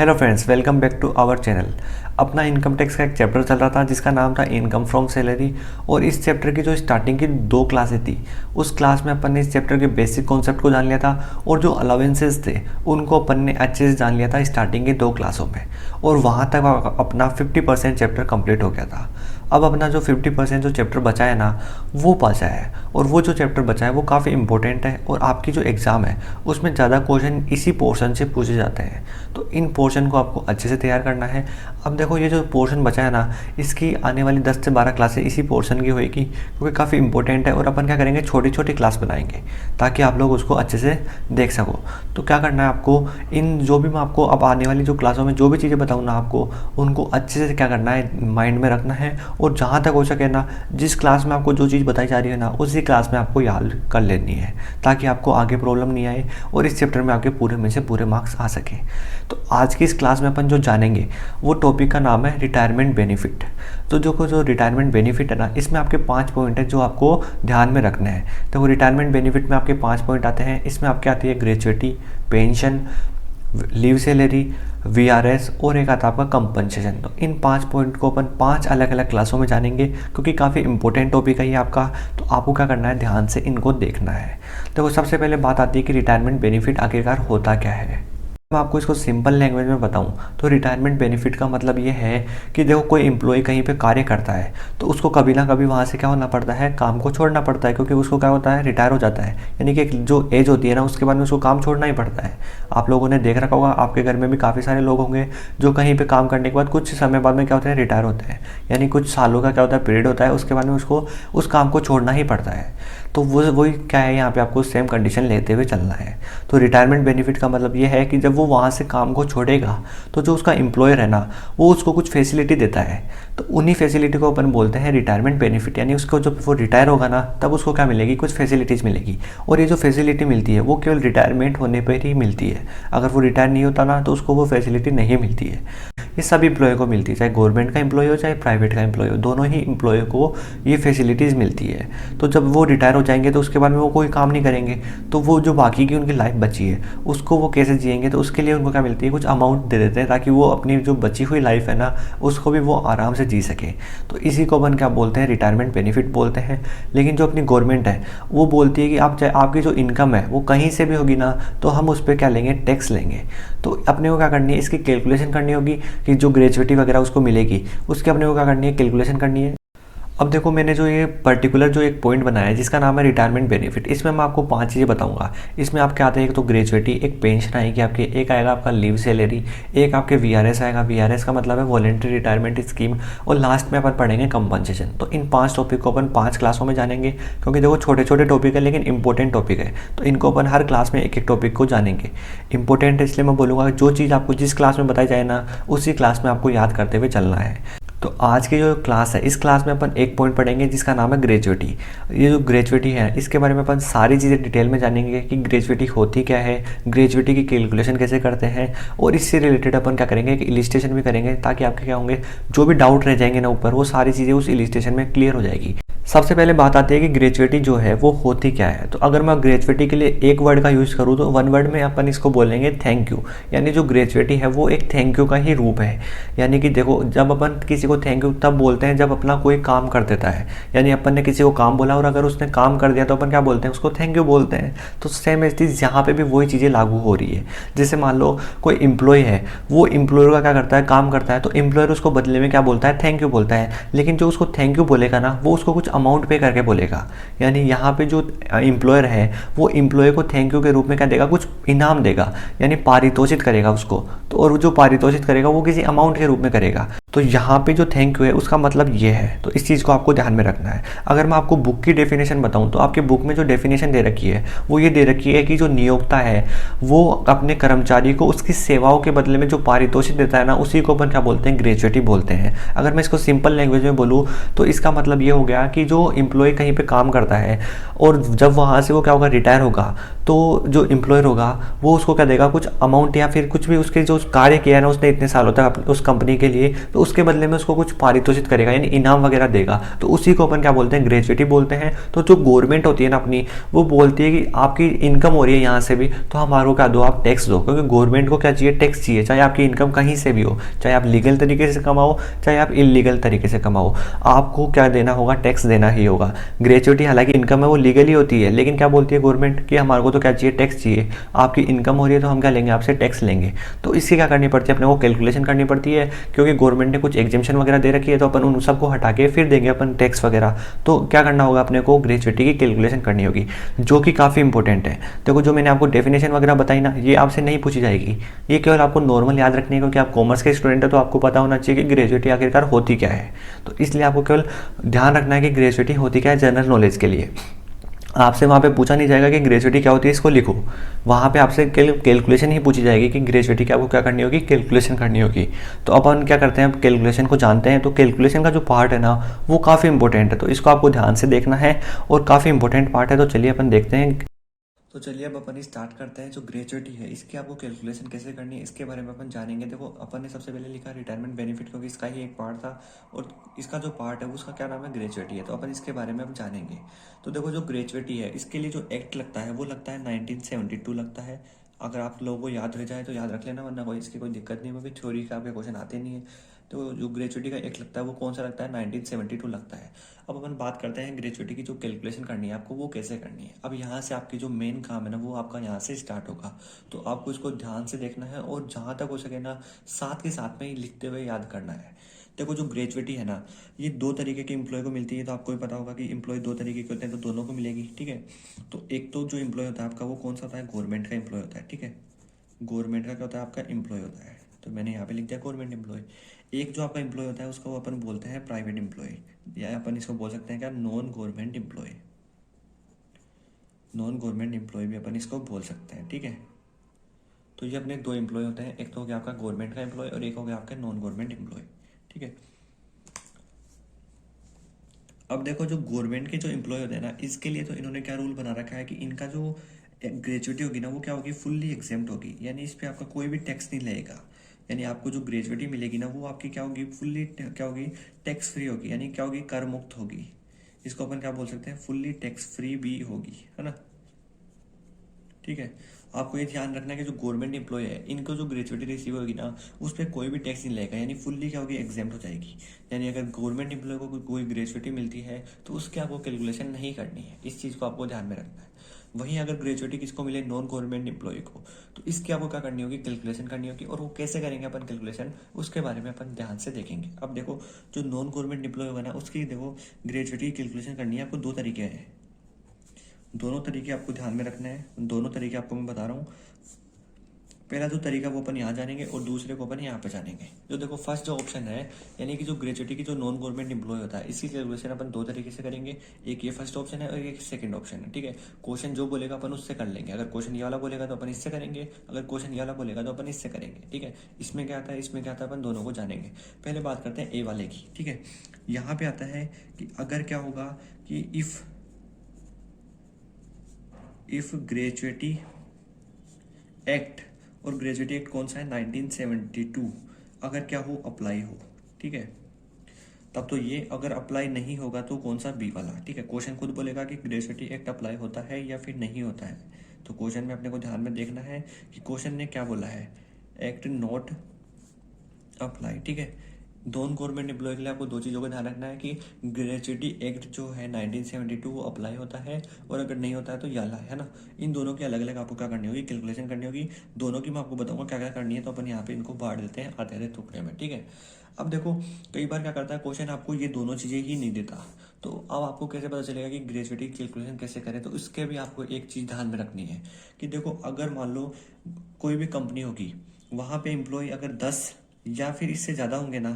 Hello friends, welcome back to our channel. अपना income tax का एक चैप्टर चल रहा था जिसका नाम था इनकम फ्रॉम सैलरी। और इस चैप्टर की जो स्टार्टिंग की 2 क्लासें थी, उस क्लास में अपन ने इस चैप्टर के बेसिक कॉन्सेप्ट को जान लिया था और जो अलाउंसेस थे उनको अपन ने अच्छे से जान लिया था स्टार्टिंग की 2 क्लासों में। और वहाँ तक अपना 50% चैप्टर कंप्लीट हो गया था। अब अपना जो 50% जो चैप्टर बचा है ना, वो बचा है। और वो जो चैप्टर बचा है वो काफ़ी इंपॉर्टेंट है और आपकी जो एग्ज़ाम है उसमें ज़्यादा क्वेश्चन इसी पोर्शन से पूछे जाते हैं। तो इन पोर्शन को आपको अच्छे से तैयार करना है। अब देखो, ये जो पोर्शन बचा है ना, इसकी आने वाली 10 से 12 क्लासें इसी पोर्शन की होएगी, क्योंकि काफ़ी इंपॉर्टेंट है। और अपन क्या करेंगे, छोटी छोटी क्लास बनाएंगे ताकि आप लोग उसको अच्छे से देख सको। तो क्या करना है आपको, इन जो भी मैं आपको अब आने वाली जो क्लासों में जो भी चीज़ें बताऊँ ना आपको, उनको अच्छे से क्या करना है, माइंड में रखना है। और जहाँ तक हो सके ना, जिस क्लास में आपको जो चीज़ बताई जा रही है ना, उसी क्लास में आपको याद कर लेनी है ताकि आपको आगे प्रॉब्लम नहीं आए और इस चैप्टर में आपके पूरे में से पूरे मार्क्स आ सके। तो आज की इस क्लास में अपन जो जानेंगे वो टॉपिक का नाम है रिटायरमेंट बेनिफिट। तो जो रिटायरमेंट बेनिफिट है ना, इसमें आपके 5 पॉइंट है जो आपको ध्यान में रखने हैं। तो वो रिटायरमेंट बेनिफिट में आपके 5 पॉइंट आते हैं। इसमें आपके आती है gratuity, pension, leave salary, VRS और एक आता है आपका कंपनसेशन। तो इन 5 पॉइंट को अपन 5 अलग अलग क्लासों में जानेंगे, क्योंकि काफ़ी इंपॉर्टेंट टॉपिक है ये आपका। तो आपको क्या करना है, ध्यान से इनको देखना है। तो सबसे पहले बात आती है कि रिटायरमेंट बेनिफिट आखिरकार होता क्या है। मैं आपको इसको सिंपल लैंग्वेज में बताऊं तो रिटायरमेंट बेनिफिट का मतलब ये है कि देखो, कोई एम्प्लॉय कहीं पे कार्य करता है तो उसको कभी ना कभी वहाँ से क्या होना पड़ता है, काम को छोड़ना पड़ता है, क्योंकि उसको क्या होता है, रिटायर हो जाता है। यानी कि जो एज होती है ना, उसके बाद में उसको काम छोड़ना ही पड़ता है। आप लोगों ने देख रखा होगा, आपके घर में भी काफ़ी सारे लोग होंगे जो कहीं पर काम करने के बाद कुछ समय बाद में क्या होता है, रिटायर होते हैं। यानी कुछ सालों का क्या होता है, पीरियड होता है, उसके बाद में उसको उस काम को छोड़ना ही पड़ता है। तो वही क्या है, यहाँ पे आपको सेम कंडीशन लेते हुए चलना है। तो रिटायरमेंट बेनिफिट का मतलब ये है कि जब वो वहाँ से काम को छोड़ेगा तो जो उसका एम्प्लॉयर है ना, वो उसको कुछ फैसिलिटी देता है। तो उन्हीं फैसिलिटी को अपन बोलते हैं रिटायरमेंट बेनिफिट। यानी उसको जब वो रिटायर होगा ना, तब उसको क्या मिलेगी, कुछ फैसिलिटीज़ मिलेगी। और ये जो फैसिलिटी मिलती है वो केवल रिटायरमेंट होने पर ही मिलती है। अगर वो रिटायर नहीं होता ना, तो उसको वो फैसिलिटी नहीं मिलती है। ये सभी एम्प्लॉय को मिलती है, चाहे गवर्नमेंट का एम्प्लॉय हो चाहे प्राइवेट का एम्प्लॉय हो, दोनों ही एम्प्लॉय को ये फैसिलिटीज़ मिलती है। तो जब वो रिटायर हो जाएंगे तो उसके बाद में वो कोई काम नहीं करेंगे, तो वो जो बाकी की उनकी लाइफ बची है उसको वो कैसे जिएंगे, तो उसके लिए उनको क्या मिलती है, कुछ अमाउंट दे देते हैं ताकि वो अपनी जो बची हुई लाइफ है ना, उसको भी वो आराम से जी सके। तो इसी को अपन क्या बोलते हैं, रिटायरमेंट बेनिफिट बोलते हैं। लेकिन जो अपनी गवर्नमेंट है वो बोलती है कि आप चाहे आपकी जो इनकम है वो कहीं से भी होगी ना, तो हम उस पर क्या लेंगे, टैक्स लेंगे। तो अपने को क्या करनी है, इसकी कैलकुलेशन करनी होगी कि जो ग्रेच्युटी वगैरह उसको मिलेगी, उसके अपने को क्या करनी है, कैलकुलेशन करनी है। अब देखो, मैंने जो ये पर्टिकुलर जो एक पॉइंट बनाया है जिसका नाम है रिटायरमेंट बेनिफिट, इसमें मैं आपको 5 चीज़ें बताऊंगा। इसमें आपके आते हैं एक तो ग्रेच्युटी, एक पेंशन आएगी आपके, एक आएगा आपका लीव सैलरी, एक आपके वीआरएस आएगा। वीआरएस का मतलब है वॉलंटरी रिटायरमेंट स्कीम। और लास्ट में अपन पढ़ेंगे कंपनसेशन। तो इन 5 टॉपिक को अपन 5 क्लासों में जानेंगे, क्योंकि देखो छोटे छोटे टॉपिक है लेकिन इंपॉर्टेंट टॉपिक है। तो इनको अपन हर क्लास में एक एक टॉपिक को जानेंगे। इंपॉर्टेंट है इसलिए मैं बोलूँगा जो चीज़ आपको जिस क्लास में बताई जाए ना, उसी क्लास में आपको याद करते हुए चलना है। तो आज की जो क्लास है, इस क्लास में अपन एक पॉइंट पढ़ेंगे जिसका नाम है ग्रेच्युटी। ये जो ग्रेच्युटी है, इसके बारे में अपन सारी चीज़ें डिटेल में जानेंगे कि ग्रेच्युटी होती क्या है, ग्रेच्युटी की कैलकुलेशन कैसे करते हैं, और इससे रिलेटेड अपन क्या करेंगे, एक इलिस्ट्रेशन भी करेंगे ताकि आपके क्या होंगे, जो भी डाउट रह जाएंगे ना ऊपर, वो सारी चीज़ें उस इलिस्ट्रेशन में क्लियर हो जाएगी। सबसे पहले बात आती है कि ग्रेच्युटी जो है वो होती क्या है। तो अगर मैं ग्रेच्युटी के लिए एक वर्ड का यूज़ करूँ तो 1 वर्ड में अपन इसको बोलेंगे थैंक यू। यानी जो ग्रेच्युटी है वो एक थैंक यू का ही रूप है। यानी कि देखो, जब अपन किसी को थैंक यू तब बोलते हैं जब अपना कोई काम कर देता है। यानी अपन ने किसी को काम बोला और अगर उसने काम कर दिया तो अपन क्या बोलते हैं, उसको थैंक यू बोलते हैं। तो सेम चीज़ यहाँ पे भी वही चीज़ें लागू हो रही है। जैसे मान लो कोई एम्प्लॉय है, वो एम्प्लॉयर का क्या करता है, काम करता है, तो एम्प्लॉयर उसको बदले में क्या बोलता है, थैंक यू बोलता है। लेकिन जो उसको थैंक यू बोलेगा ना, वो उसको कुछ अमाउंट पे करके बोलेगा। यानी यहाँ पे जो एम्प्लॉयर है वो एम्प्लॉय को थैंक यू के रूप में क्या देगा, कुछ इनाम देगा, यानी पारितोषित करेगा उसको। तो और जो पारितोषित करेगा वो किसी अमाउंट के रूप में करेगा। तो यहाँ पे जो थैंक यू है उसका मतलब ये है। तो इस चीज़ को आपको ध्यान में रखना है। अगर मैं आपको बुक की डेफिनेशन बताऊँ तो आपके बुक में जो डेफिनेशन दे रखी है वो ये दे रखी है कि जो नियोक्ता है वो अपने कर्मचारी को उसकी सेवाओं के बदले में जो पारितोषिक देता है ना, उसी को अपन क्या बोलते हैं, ग्रेच्युटी बोलते हैं। अगर मैं इसको सिंपल लैंग्वेज में बोलूँ तो इसका मतलब ये हो गया कि जो एम्प्लॉय कहीं पे काम करता है और जब वहाँ से वो क्या होगा, रिटायर होगा, तो जो एम्प्लॉयर होगा वो उसको क्या देगा, कुछ अमाउंट या फिर कुछ भी उसके जो कार्य किया है ना उसने इतने सालों तक उस कंपनी के लिए, तो तो उसके बदले में उसको कुछ पारितोषित करेगा, यानी इनाम वगैरह देगा। तो उसी को अपन क्या बोलते हैं, ग्रेजुएटी बोलते हैं। तो जो गवर्नमेंट होती है ना अपनी, वो बोलती है कि आपकी इनकम हो रही है यहाँ से भी, तो हमारे को क्या दो, आप टैक्स दो। क्योंकि गवर्नमेंट को क्या चाहिए, टैक्स चाहिए, चाहे आपकी इनकम कहीं से भी हो, चाहे आप लीगल तरीके से कमाओ, चाहे आप इलीगल तरीके से कमाओ, आपको क्या देना होगा, टैक्स देना ही होगा। ग्रेजुएटी हालांकि इनकम है वो लीगली होती है, लेकिन क्या बोलती है गवर्नमेंट कि हमारे को तो क्या चाहिए, टैक्स चाहिए। आपकी इनकम हो रही है तो हम क्या लेंगे, आपसे टैक्स लेंगे। तो इसकी क्या करनी पड़ती है, अपने को कैलकुलेशन करनी पड़ती है, क्योंकि गवर्नमेंट ने कुछ एग्जेम्पशन वगैरह दे रखी है, तो अपन उन सबको हटा के फिर देंगे अपन टैक्स वगैरह। तो क्या करना होगा, अपने को ग्रेजुएटी की कैलकुलेशन करनी होगी, जो कि काफ़ी इंपॉर्टेंट है। देखो जो मैंने आपको डेफिनेशन वगैरह बताई ना, ये आपसे नहीं पूछी जाएगी, ये केवल आपको नॉर्मल याद रखनी है, क्योंकि आप कॉमर्स के स्टूडेंट है तो आपको पता होना चाहिए कि ग्रेजुएटी आखिरकार होती क्या है। तो इसलिए आपको केवल ध्यान रखना है कि ग्रेजुएटी होती क्या है, जनरल नॉलेज के लिए। आपसे वहाँ पे पूछा नहीं जाएगा कि ग्रेजुएटी क्या होती है, इसको लिखो। वहाँ पे आपसे कैलकुलेशन ही पूछी जाएगी कि ग्रेजुएटी की आपको क्या करनी होगी, कैलकुलेशन करनी होगी। तो अपन क्या करते हैं, कैलकुलेशन को जानते हैं। तो कैलकुलेशन का जो पार्ट है ना, वो काफ़ी इंपॉर्टेंट है, तो इसको आपको ध्यान से देखना है और काफ़ी इंपॉर्टेंट पार्ट है। तो चलिए अपन देखते हैं। तो चलिए अब अपन स्टार्ट करते हैं। जो ग्रेजुएटी है इसकी आपको कैलकुलेशन कैसे करनी है, इसके बारे में अपन जानेंगे। देखो अपन ने सबसे पहले लिखा रिटायरमेंट बेनिफिट, क्योंकि इसका ही एक पार्ट था, और इसका जो पार्ट है उसका क्या नाम है, ग्रेजुएटी है। तो अपन इसके बारे में अब जानेंगे। तो देखो जो ग्रेजुएटी है इसके लिए जो एक्ट लगता है वो लगता है 1972 लगता है। अगर आप लोगों को याद रह जाए तो याद रख लेना, वरना इसकी कोई दिक्कत नहीं होगी, थ्योरी का आपके क्वेश्चन आते नहीं है। तो जो ग्रेजुएटी का एक्ट लगता है वो कौन सा लगता है, 1972 लगता है। अब अपन बात करते हैं ग्रेजुएटी की जो कैलकुलेशन करनी है आपको, वो कैसे करनी है। अब यहाँ से आपकी जो मेन काम है ना, वो आपका यहाँ से स्टार्ट होगा। तो आपको इसको ध्यान से देखना है, और जहाँ तक हो सके ना साथ के साथ में ही लिखते हुए याद करना है। देखो जो ग्रेजुएटी है ना, ये दो तरीके के एम्प्लॉय को मिलती है। तो आपको भी पता होगा कि एम्प्लॉय दो तरीके के होते हैं, तो दोनों को मिलेगी, ठीक है। तो एक तो जो एम्प्लॉय होता है आपका, वो कौन सा होता है, गवर्नमेंट का एम्प्लॉय होता है, ठीक है। गवर्नमेंट का क्या होता है, आपका एम्प्लॉय होता है। तो मैंने यहाँ पे लिख दिया गवर्नमेंट एम्प्लॉय। एक जो आपका एम्प्लॉय होता है उसको अपन बोलते हैं प्राइवेट एम्प्लॉय, या अपन इसको बोल सकते हैं क्या, non government employ. Non government employ भी अपन इसको बोल सकते हैं, ठीक है। तो ये अपने दो एम्प्लॉय होते हैं, एक तो हो गया आपका गवर्नमेंट का एम्प्लॉय और एक हो गया आपका नॉन गवर्नमेंट एम्प्लॉय, ठीक है। अब देखो जो गवर्नमेंट के जो एम्प्लॉय होते हैं ना, इसके लिए तो इन्होंने क्या रूल बना रखा है कि इनका जो ग्रेजुएटी होगी ना, वो क्या होगी, फुल्ली एग्जेम्प्ट होगी, यानी इस पर आपका कोई भी टैक्स नहीं लगेगा। यानी आपको जो ग्रेजुएटी मिलेगी ना, वो आपकी क्या होगी, फुल्ली क्या होगी, टैक्स फ्री होगी, यानी क्या होगी, कर मुक्त होगी। इसको अपन क्या बोल सकते हैं, फुल्ली टैक्स फ्री भी होगी, है ना, ठीक है। आपको ये ध्यान रखना है कि जो गवर्नमेंट एम्प्लॉय है, इनको जो ग्रेजुएटी रिसीव होगी ना, उस पर कोई भी टैक्स नहीं लगेगा, यानी फुल्ली क्या होगी, एग्जेम्प्ट हो जाएगी। यानी अगर गवर्नमेंट एम्प्लॉय को कोई ग्रेजुएटी मिलती है तो उसकी आपको कैलकुलेशन नहीं करनी है, इस चीज़ को आपको ध्यान में रखना है। वहीं अगर ग्रेजुएटी किसको मिले, नॉन गवर्नमेंट एम्प्लॉय को, तो इसकी आपको क्या करनी होगी, कैलकुलेशन करनी होगी। और वो कैसे करेंगे अपन कैलकुलेशन, उसके बारे में अपन ध्यान से देखेंगे। अब देखो जो नॉन गवर्नमेंट एम्प्लॉय होगा ना, उसकी देखो ग्रेजुएटी की कैलकुलेशन करनी है आपको, दो तरीके हैं। दोनों तरीके आपको ध्यान में रखने हैं, दोनों तरीके आपको मैं बता रहा हूँ। पहला जो तरीका वो अपन यहाँ जानेंगे और दूसरे को अपन यहाँ पे जानेंगे। जो देखो फर्स्ट जो ऑप्शन है, यानी कि जो ग्रेजुएटी की जो नॉन गवर्नमेंट एम्प्लॉय होता है, इसकी कैलकुलेशन अपन दो तरीके से करेंगे। एक ये फर्स्ट ऑप्शन है और एक सेकंड ऑप्शन है, ठीक है। क्वेश्चन जो बोलेगा अपन उससे कर लेंगे। अगर क्वेश्चन ये वाला बोलेगा तो अपन इससे करेंगे, अगर क्वेश्चन ये वाला बोलेगा तो अपन इससे करेंगे, ठीक है। इसमें क्या आता है, इसमें क्या आता है, अपन दोनों को जानेंगे। पहले बात करते हैं ए वाले की, ठीक है। यहाँ पे आता है कि अगर क्या होगा कि इफ ग्रेजुएटी एक्ट, और ग्रेजुएटी एक्ट कौन सा है, 1972, अगर क्या हो, अप्लाई हो, ठीक है। तब तो ये अगर अप्लाई नहीं होगा तो कौन सा, बी वाला, ठीक है। क्वेश्चन खुद बोलेगा कि ग्रेजुएटी एक्ट अप्लाई होता है या फिर नहीं होता है। तो क्वेश्चन में अपने को ध्यान में देखना है कि क्वेश्चन ने क्या बोला है, एक्ट नॉट अप्लाई, ठीक है। नॉन गवर्नमेंट एम्प्लॉय के लिए आपको दो चीज़ों का ध्यान रखना है कि ग्रेजुएटी एक्ट जो है 1972 वो अप्लाई होता है, और अगर नहीं होता है तो याला है ना। इन दोनों की अलग अलग आपको क्या करनी होगी, कैलकुलेशन करनी होगी। दोनों की मैं आपको बताऊंगा क्या क्या करनी है। तो अपन यहाँ पे इनको बांट देते हैं आधे आधे टुकड़े में, ठीक है। अब देखो कई बार क्या करता है क्वेश्चन, आपको ये दोनों चीज़ें ही नहीं देता। तो अब आपको कैसे पता चलेगा कि ग्रेजुएटी कैलकुलेशन कैसे करें, तो इसके भी आपको एक चीज़ ध्यान में रखनी है कि देखो अगर मान लो कोई भी कंपनी होगी, वहाँ पे एम्प्लॉय अगर 10 या फिर इससे ज़्यादा होंगे ना,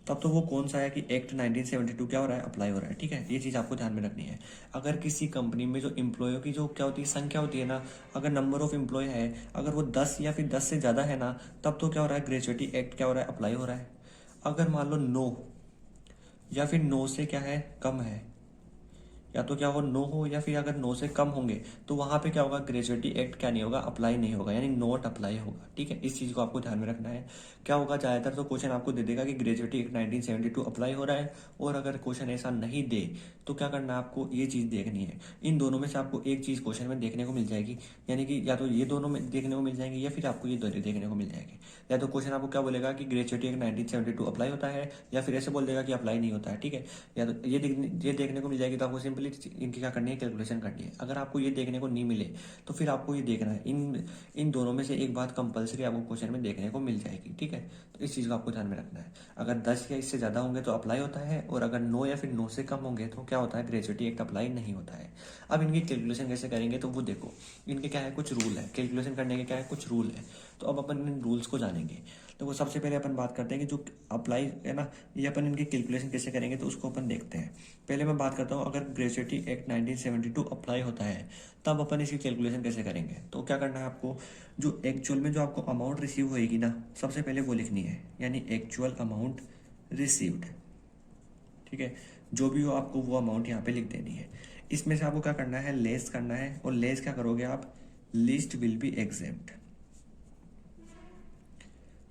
तब तो वो कौन सा है कि एक्ट 1972 क्या हो रहा है, अप्लाई हो रहा है, ठीक है। ये चीज़ आपको ध्यान में रखनी है। अगर किसी कंपनी में जो एम्प्लॉयों की जो क्या होती है, संख्या होती है ना, अगर नंबर ऑफ एम्प्लॉय है, अगर वो 10 या फिर 10 से ज़्यादा है ना, तब तो क्या हो रहा है, ग्रेजुएटी एक्ट क्या हो रहा है, अप्लाई हो रहा है। अगर मान लो 9 या फिर 9 से क्या है, कम है, या तो क्या हो 9 हो, या फिर अगर 9 से कम होंगे तो वहाँ पे क्या होगा, ग्रेजुएटी एक्ट क्या नहीं होगा, अप्लाई नहीं होगा, यानी नॉट अप्लाई होगा। ठीक है, इस चीज़ को आपको ध्यान में रखना है। क्या होगा, ज़्यादातर तो क्वेश्चन आपको दे देगा कि ग्रेजुएटी एक्ट 1972 अप्लाई हो रहा है, और अगर क्वेश्चन ऐसा नहीं दे तो क्या करना है, आपको ये चीज़ देखनी है। इन दोनों में से आपको एक चीज़ क्वेश्चन में देखने को मिल जाएगी, यानी कि या तो ये दोनों में देखने को मिल जाएंगी, या फिर आपको ये दोनों देखने को मिल जाएंगे। या तो क्वेश्चन आपको क्या बोलेगा कि ग्रेजुएटी एक्ट 1972 अप्लाई होता है, या फिर ऐसे बोल देगा कि अप्लाई नहीं होता है। ठीक है, या तो ये देखने को मिल जाएगी, तो आपको सिंपली इनकी क्या करनी है, कैलकुलेशन करनी है। अगर आपको ये देखने को नहीं मिले तो फिर आपको ये देखना है, इन दोनों में से एक बात कंपलसरी आपको क्वेश्चन में देखने को मिल जाएगी। ठीक है, तो इस चीज़ को आपको ध्यान में रखना है। अगर 10 या इससे ज़्यादा होंगे तो अप्लाई होता है, और अगर 9 या फिर 9 से कम होंगे तो क्या होता है, ग्रेजुएटी एक्ट अप्लाई नहीं होता है। अब इनकी कैलकुलेशन कैसे करेंगे, तो वो देखो, इनके क्या है, कुछ रूल है कैलकुलेशन करने के, क्या है, कुछ रूल है। तो अब अपन इन रूल्स को जानेंगे। तो वो सबसे पहले अपन बात करते हैं कि जो अप्लाई है ना, ये अपन इनकी कैलकुलेशन कैसे करेंगे, तो उसको अपन देखते हैं। पहले मैं बात करता हूँ, अगर ग्रेजुएटी एक्ट 1972 अप्लाई होता है तब अपन इसकी कैलकुलेशन कैसे करेंगे। तो क्या करना है आपको, जो एक्चुअल में जो आपको अमाउंट रिसीव होएगी ना, सबसे पहले वो लिखनी है, यानी एक्चुअल अमाउंट रिसीव्ड। ठीक है, जो भी हो आपको वो अमाउंट यहाँ पे लिख देनी है। इसमें से आपको क्या करना है, लेस करना है, और लेस क्या करोगे आप, लिस्ट विल बी एग्जेम्प्ट,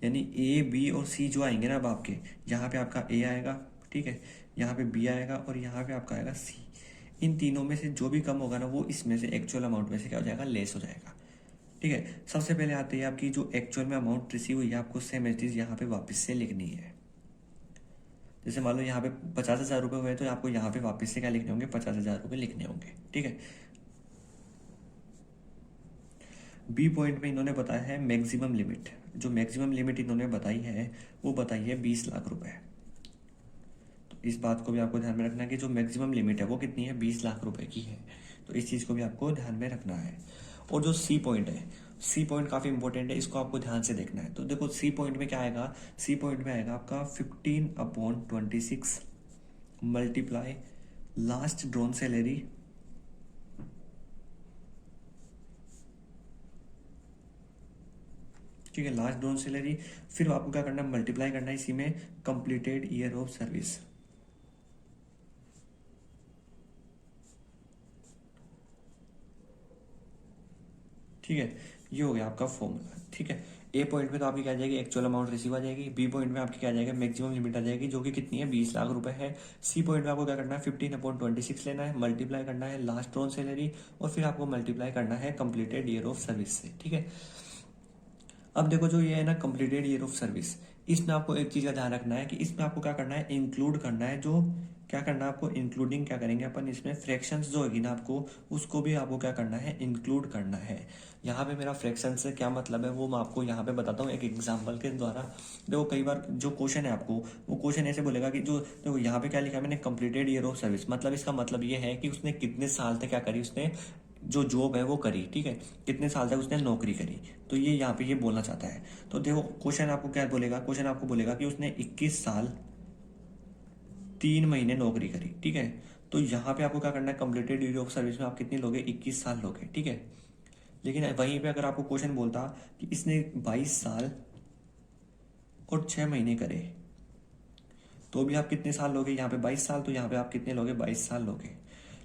यानी ए बी और सी जो आएंगे ना अब आपके, यहाँ पे आपका ए आएगा, ठीक है, यहाँ पे बी आएगा, और यहाँ पे आपका आएगा सी। इन तीनों में से जो भी कम होगा ना, वो इसमें से एक्चुअल अमाउंट में से क्या हो जाएगा, लेस हो जाएगा। ठीक है, सबसे पहले आते हैं आपकी जो एक्चुअल में अमाउंट रिसीव हुई है, आपको सेम एज चीज यहाँ पे वापस से लिखनी है। जैसे मान लो यहाँ पे 50,000 रुपये हुए, तो आपको यहाँ पे वापस से क्या लिखने होंगे, 50,000 रुपये लिखने होंगे। ठीक है, बी पॉइंट में इन्होंने बताया है मैक्सिमम लिमिट, जो मैक्सिमम लिमिट इन्होंने बताई है वो बताई है 20 लाख रुपए। तो इस बात को भी आपको ध्यान में रखना है कि जो मैक्सिमम लिमिट है वो कितनी है, 20 लाख रुपए की है। तो इस चीज को भी आपको ध्यान में रखना है। और जो सी पॉइंट है, सी पॉइंट काफी इंपॉर्टेंट है, इसको आपको ध्यान से देखना है। तो देखो सी पॉइंट में क्या आएगा, सी पॉइंट में आएगा आपका 15/26 मल्टीप्लाई लास्ट ड्रॉन सैलरी ठीक है, लास्ट ड्रॉन सैलरी, फिर आपको क्या करना है, मल्टीप्लाई करना है इसी में कंप्लीटेड ईयर ऑफ सर्विस। ठीक है, ये हो गया आपका फॉर्मूला। ठीक है, ए पॉइंट में तो आपकी क्या आ जाएगी, एक्चुअल अमाउंट रिसीव आ जाएगी। बी पॉइंट में आपकी क्या आ जाएगा, मैक्सिमम लिमिट आ जाएगी, जो कि कितनी है, 20 लाख रुपए है। सी पॉइंट में आपको क्या करना है, 15/26 लेना है, मल्टीप्लाई करना है लास्ट ड्रॉन सैलरी, और फिर आपको मल्टीप्लाई करना है कंप्लीटेड ईयर ऑफ सर्विस से। ठीक है, अब देखो जो ये है ना कंप्लीटेड ईयर ऑफ सर्विस, इसमें आपको एक चीज का ध्यान रखना है कि इसमें आपको क्या करना है, इंक्लूड करना है, जो क्या करना है आपको, इंक्लूडिंग क्या करेंगे अपन इसमें, फ्रैक्शंस जो होगी ना आपको, उसको भी आपको क्या करना है, इंक्लूड करना है। यहाँ पे मेरा फ्रैक्शन से क्या मतलब है वो मैं आपको यहाँ पे बताता हूँ एक एग्जांपल के द्वारा। देखो कई बार जो क्वेश्चन है आपको, वो क्वेश्चन ऐसे बोलेगा कि जो देखो यहाँ पे क्या लिखा है मैंने, कंप्लीटेड ईयर ऑफ सर्विस, मतलब इसका मतलब ये है कि उसने कितने साल तक क्या करी, उसने जो जॉब है वो करी। ठीक है, कितने साल तक उसने नौकरी करी, तो ये यहाँ पे ये बोलना चाहता है। तो देखो क्वेश्चन आपको क्या बोलेगा, क्वेश्चन आपको बोलेगा कि उसने 21 साल 3 महीने नौकरी करी। ठीक है, तो यहाँ पे आपको क्या करना है, कंप्लीटेड ईयर ऑफ सर्विस में आप कितनी लोगे, 21 साल लोगे। ठीक है, लेकिन वहीं पे अगर आपको क्वेश्चन बोलता कि इसने 22 साल और 6 महीने करे, तो भी आप कितने साल लोगे, यहाँ पे 22 साल, तो यहाँ पे आप कितने लोगे, 22 साल लोगे।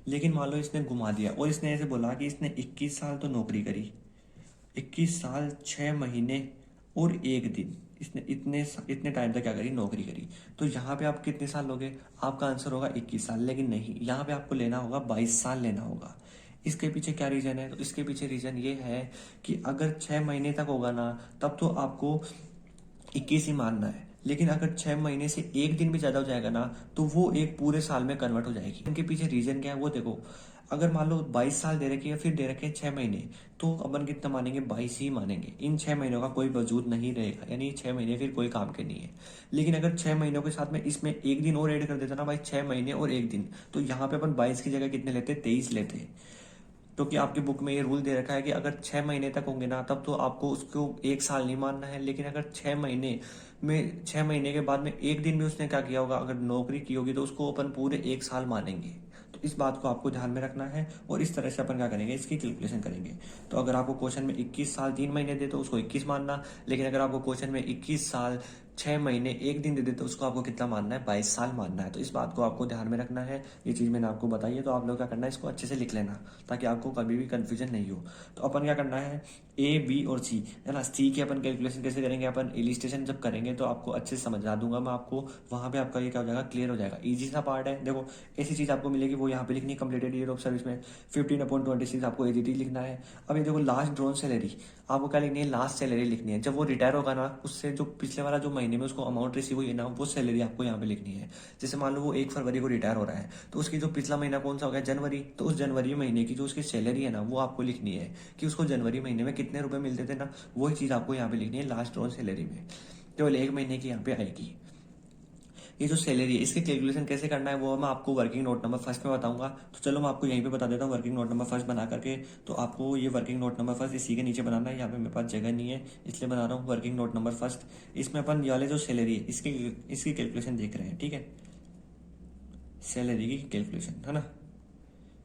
लेकिन मान लो इसने घुमा दिया और इसने ऐसे बोला कि इसने 21 साल तो नौकरी करी, 21 साल 6 महीने और 1 दिन, इसने इतने टाइम तक क्या करी, नौकरी करी। तो यहाँ पे आप कितने साल लोगे, आपका आंसर होगा 21 साल, लेकिन नहीं, यहाँ पे आपको लेना होगा 22 साल लेना होगा। इसके पीछे क्या रीजन है, तो इसके पीछे रीजन ये है कि अगर 6 महीने तक होगा ना, तब तो आपको 21 ही मानना है, लेकिन अगर 6 महीने से 1 दिन भी ज्यादा हो जाएगा ना, तो वो एक पूरे साल में कन्वर्ट हो जाएगी। इनके पीछे रीजन क्या है वो देखो, अगर मान लो 22 साल दे रखे हैं, फिर दे रखे हैं 6 महीने, तो अपन कितना मानेंगे, 22 ही मानेंगे। इन 6 महीनों का कोई वजूद नहीं रहेगा, यानी 6 महीने फिर कोई काम के नहीं है। लेकिन अगर 6 महीनों के साथ में इसमें 1 दिन और ऐड कर देता ना भाई, 6 महीने और 1 दिन, तो यहाँ पे अपन 22 की जगह कितने लेते, 23 लेते। क्योंकि आपकी बुक में ये रूल दे रखा है कि अगर 6 महीने तक होंगे ना, तब तो आपको उसको 1 साल नहीं मानना है। लेकिन अगर 6 महीने के बाद में 1 दिन भी उसने क्या किया होगा, अगर नौकरी की होगी, तो उसको अपन पूरे 1 साल मानेंगे। तो इस बात को आपको ध्यान में रखना है, और इस तरह से अपन क्या करेंगे, इसकी कैलकुलेशन करेंगे। तो अगर आपको क्वेश्चन में 21 साल 3 महीने दे तो उसको 21 मानना, लेकिन अगर आपको क्वेश्चन में 21 साल 6 महीने 1 दिन दे दे तो उसको आपको कितना मानना है, 22 साल मानना है। तो इस बात को आपको ध्यान में रखना है। ये चीज़ मैंने आपको बताई है, तो आप लोग क्या करना है, इसको अच्छे से लिख लेना ताकि आपको कभी भी कन्फ्यूजन नहीं हो। तो अपन क्या करना है, ए बी और सी है ना, सी की अपन कैलकुलेशन कैसे करेंगे, अपन इलिस्ट्रेशन जब करेंगे तो आपको अच्छे से समझा दूंगा मैं आपको, वहाँ पे आपका ये क्या हो जाएगा, क्लियर हो जाएगा। ईजी सा पार्ट है। देखो ऐसी चीज़ आपको मिलेगी वो यहाँ पे लिखनी है, कंप्लीटेड ईयर ऑफ सर्विस में 15/26 आपको एजीटी लिखना है। अब ये देखो लास्ट ड्रॉन सैलरी आपको क्या लिखनी है, लास्ट सैलरी लिखनी है। जब वो रिटायर होगा ना, उससे जो पिछले वाला जो महीने में उसको अमाउंट रिसीव हुई है ना, वो सैलरी आपको यहाँ पे लिखनी है। जैसे मान लो वो 1 फरवरी को रिटायर हो रहा है, तो उसकी जो पिछला महीना कौन सा हो गया, जनवरी, तो उस जनवरी महीने की जो उसकी सैलरी है ना, वो आपको लिखनी है कि उसको जनवरी महीने में कितने रुपए मिलते थे ना, वही चीज़ आपको यहाँ पे लिखनी है लास्ट ड्रॉन सैलरी में। केवल 1 महीने की यहाँ पे आएगी। ये जो सैलरी है इसकी कैलकुलेशन कैसे करना है वो मैं आपको वर्किंग नोट नंबर फर्स्ट में बताऊंगा। तो चलो मैं आपको यहीं पे बता देता हूँ वर्किंग नोट नंबर फर्स्ट बना करके। तो आपको ये वर्किंग नोट नंबर फर्स्ट इसी के नीचे बनाना है। यहाँ पे मेरे पास जगह नहीं है इसलिए बना रहा हूँ वर्किंग नोट नंबर फर्स्ट। इसमें अपन ये वाले जो सैलरी है इसकी कैलकुलेशन देख रहे हैं, ठीक है। सैलरी की कैलकुलेशन है ना,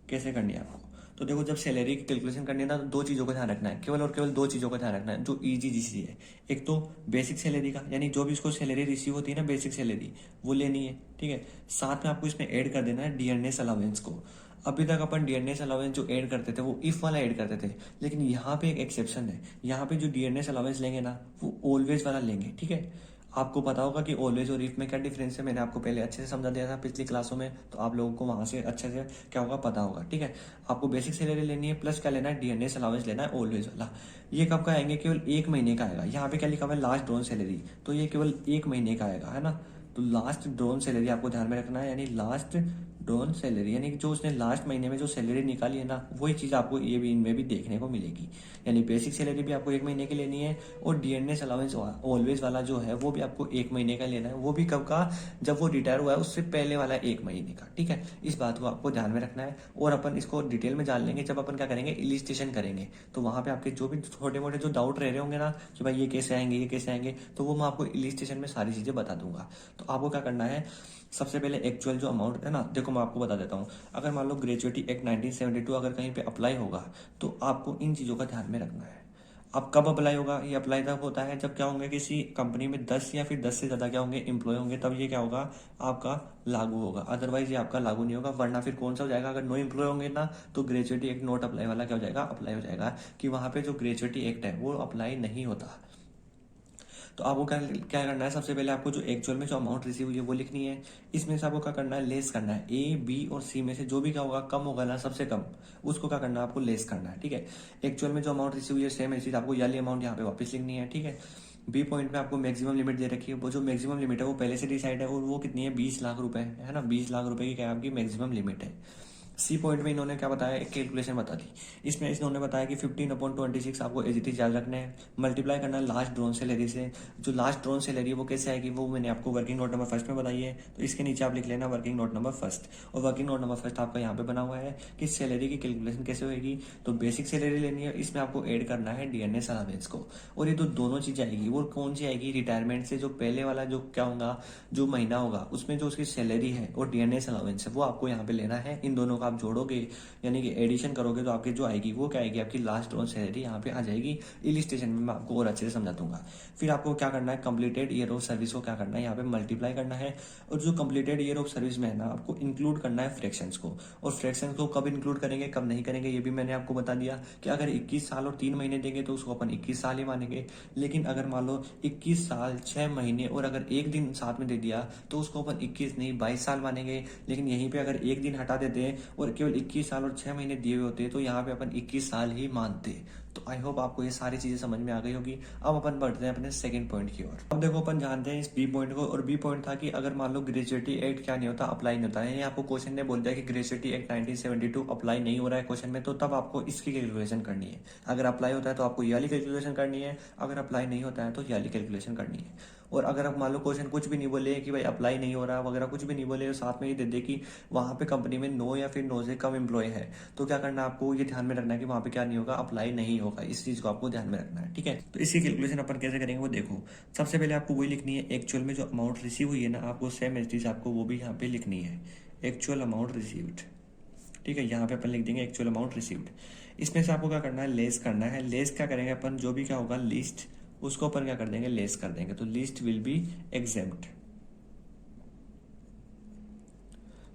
कैसे करनी है आपको। तो देखो जब सैलरी की कैलकुलेशन करनी है ना, तो 2 चीज़ों का ध्यान रखना है, केवल और केवल 2 चीज़ों का ध्यान रखना है जो इजी जिसी है। एक तो बेसिक सैलरी का, यानी जो भी उसको सैलरी रिसीव होती है ना, बेसिक सैलरी वो लेनी है, ठीक है। साथ में आपको इसमें ऐड कर देना है डीएनएस अलाउंस को। अभी तक अपन डीएनएस अलाउंस जो ऐड करते थे वो इफ वाला ऐड करते थे, लेकिन यहाँ पे एक एक्सेप्शन है। यहाँ पे जो डीएनएस अलाउंस लेंगे ना, वो ऑलवेज वाला लेंगे, ठीक है। आपको पता होगा कि ऑलवेज और इफ में क्या डिफरेंस है, मैंने आपको पहले अच्छे से समझा दिया था पिछली क्लासों में, तो आप लोगों को वहां से अच्छे से क्या होगा पता होगा, ठीक है। आपको बेसिक सैलरी लेनी है, प्लस क्या लेना है, डीएनएस अलाउंस लेना है ऑलवेज वाला। ये कब का आएंगे, केवल 1 महीने का आएगा। यहाँ पे क्या लिखा हुआ है, लास्ट ड्रॉन सैलरी, तो ये केवल 1 महीने का आएगा, है ना। तो लास्ट ड्रॉन सैलरी आपको ध्यान में रखना है, यानी लास्ट ड्रॉन सैलरी, यानी कि जो उसने लास्ट महीने में जो सैलरी निकाली है ना, वही चीज आपको ये भी इनमें भी देखने को मिलेगी। यानी बेसिक सैलरी भी आपको 1 महीने की लेनी है, और डीएनएस अलाउंस ऑलवेज वाला जो है वो भी आपको 1 महीने का लेना है। वो भी कब का, जब वो रिटायर हुआ है उससे पहले वाला 1 महीने का, ठीक है। इस बात को आपको ध्यान में रखना है। और अपन इसको डिटेल में जान लेंगे जब अपन क्या करेंगे, इलिस्ट्रेशन करेंगे। तो वहां पे आपके जो भी छोटे मोटे जो डाउट रह रहे होंगे ना कि भाई ये कैसे आएंगे ये कैसे आएंगे, तो वो मैं आपको इलिस्ट्रेशन में सारी चीजें बता दूंगा। तो आपको क्या करना है, सबसे पहले एक्चुअल जो अमाउंट है ना, देखो मैं आपको बता देता हूँ। अगर मान लो ग्रेजुएटी एक्ट 1972 अगर कहीं पे अप्लाई होगा, तो आपको इन चीज़ों का ध्यान में रखना है। अब कब अप्लाई होगा, ये अप्लाई तब होता है जब क्या होंगे, किसी कंपनी में 10 या फिर 10 से ज़्यादा क्या होंगे एम्प्लॉय होंगे, तब ये क्या होगा आपका लागू होगा। अदरवाइज ये आपका लागू नहीं होगा। वरना फिर कौन सा हो जाएगा, अगर नो एम्प्लॉय होंगे ना, तो ग्रेजुएटी एक्ट नॉट अप्लाई वाला क्या हो जाएगा, अप्लाई हो जाएगा, कि वहां पे जो ग्रेजुएटी एक्ट है वो अप्लाई नहीं होता। तो आपको क्या क्या करना है, सबसे पहले आपको जो एक्चुअल में जो अमाउंट रिसीव हुई है वो लिखनी है। इसमें से आपको क्या करना है, लेस करना है। ए बी और सी में से जो भी क्या होगा, कम होगा ना, सबसे कम, उसको क्या करना है, आपको लेस करना है, ठीक है। एक्चुअल में जो अमाउंट रिसीव हुई है सेम चीज आपको याली अमाउंट यहाँ पे वापस लिखनी है, ठीक है। बी पॉइंट में आपको मैक्सिमम लिमिट दे रखी है, वो जो मैक्सिमम लिमिट है वो पहले से डिसाइड है, और वो कितनी है, 20 लाख रुपए है ना। 20 लाख रुपए की क्या है, आपकी मैक्सिमम लिमिट है। सी पॉइंट में इन्होंने क्या बताया, एक कैलकुलेशन बता दी। इसमें इन्होंने बताया कि 15/26 आपको एजीटी चार्ज रखने हैं, मल्टीप्लाई करना है लास्ट ड्रोन सैलरी से। जो लास्ट ड्रोन सैलरी है वो कैसे आएगी, वो मैंने आपको वर्किंग नोट नंबर फर्स्ट में बताई है। तो इसके नीचे आप लिख लेना वर्किंग नोट नंबर फर्स्ट, और वर्किंग नोट नंबर फर्स्ट आपका यहाँ पे बना हुआ है कि सैलरी की कैलकुलेशन कैसे होगी। तो बेसिक सैलरी लेनी है, इसमें आपको एड करना है डीएनएस अलाउंस को। और ये तो दोनों चीजें आएगी, वो कौन सी आएगी, रिटायरमेंट से जो पहले वाला जो क्या होगा, जो महीना होगा उसमें जो उसकी सैलरी है और डीएनएस अलाउंस है, वो आपको यहाँ पे लेना है। इन दोनों का आप जोड़ोगे, यानी कि एडिशन करोगे, तो आपकी जो आएगी वो क्या आएगी, आपकी लास्ट ड्रॉन सैलरी यहाँ पे आ जाएगी। इलिस्ट्रेशन में मैं आपको और अच्छे से समझा दूंगा। फिर आपको क्या करना है, कंप्लीटेड ईयर ऑफ सर्विस को क्या करना है, यहाँ पे मल्टीप्लाई करना है। और जो कंप्लीटेड ईयर ऑफ सर्विस में है ना, आपको इंक्लूड करना है फ्रैक्शंस को। और फ्रैक्शंस को कब इंक्लूड करेंगे कब नहीं करेंगे ये भी मैंने आपको बता दिया, कि अगर 21 साल और 3 महीने देंगे तो उसको अपन 21 साल ही मानेंगे। लेकिन अगर मान लो 21 साल 6 महीने और अगर 1 दिन साथ में दे दिया तो उसको अपन 21 नहीं 22 साल मानेंगे। लेकिन यहीं पे अगर 1 दिन हटा देते हैं और केवल 21 साल और 6 महीने दिए हुए होते, तो यहाँ पे अपन 21 साल ही मानते। तो आई होप आपको ये सारी चीजें समझ में आ गई होगी। अब अपन बढ़ते हैं अपने सेकंड पॉइंट की ओर। अब देखो अपन जानते हैं इस बी पॉइंट को, और बी पॉइंट था कि अगर मान लो ग्रेजुएटी एक्ट क्या नहीं होता, अप्लाई नहीं होता है। आपको क्वेश्चन ने बोल दिया कि ग्रेजुएटी एक्ट 1972 अप्लाई नहीं हो रहा है क्वेश्चन में, तो तब आपको इसकी कैलकुलेशन करनी है। अगर अप्लाई होता है तो आपको ये वाली कैलकुलेशन करनी है, अगर अप्लाई नहीं होता है तो ये वाली कैलकुलेशन करनी है। और अगर आप मान लो क्वेश्चन कुछ भी नहीं बोले कि भाई अप्लाई नहीं हो रहा वगैरह, कुछ भी नहीं बोले, और साथ में ये दे दे कि वहां पे कंपनी में 9 या फिर 9 से कम एम्प्लॉय है, तो क्या करना है, आपको ये ध्यान में रखना है कि वहां पे क्या नहीं होगा, अप्लाई नहीं होगा। इस चीज को आपको ध्यान में रखना है, ठीक है। तो इसकी कैलकुलेशन अपन कैसे करेंगे वो देखो। सबसे पहले आपको वही लिखनी है, एक्चुअल में जो अमाउंट रिसीव हुई है ना, आपको सेम चीज आपको वो भी यहाँ पे लिखनी है, एक्चुअल अमाउंट रिसीव्ड, ठीक है। यहाँ पे अपन लिख देंगे एक्चुअल अमाउंट रिसीव्ड। इसमें से आपको क्या करना है, लेस करना है। लेस क्या करेंगे अपन, जो भी क्या होगा लिस्ट उसको अपन क्या कर देंगे, लेस कर देंगे, तो लीस्ट विल बी एग्जेम्प्ट।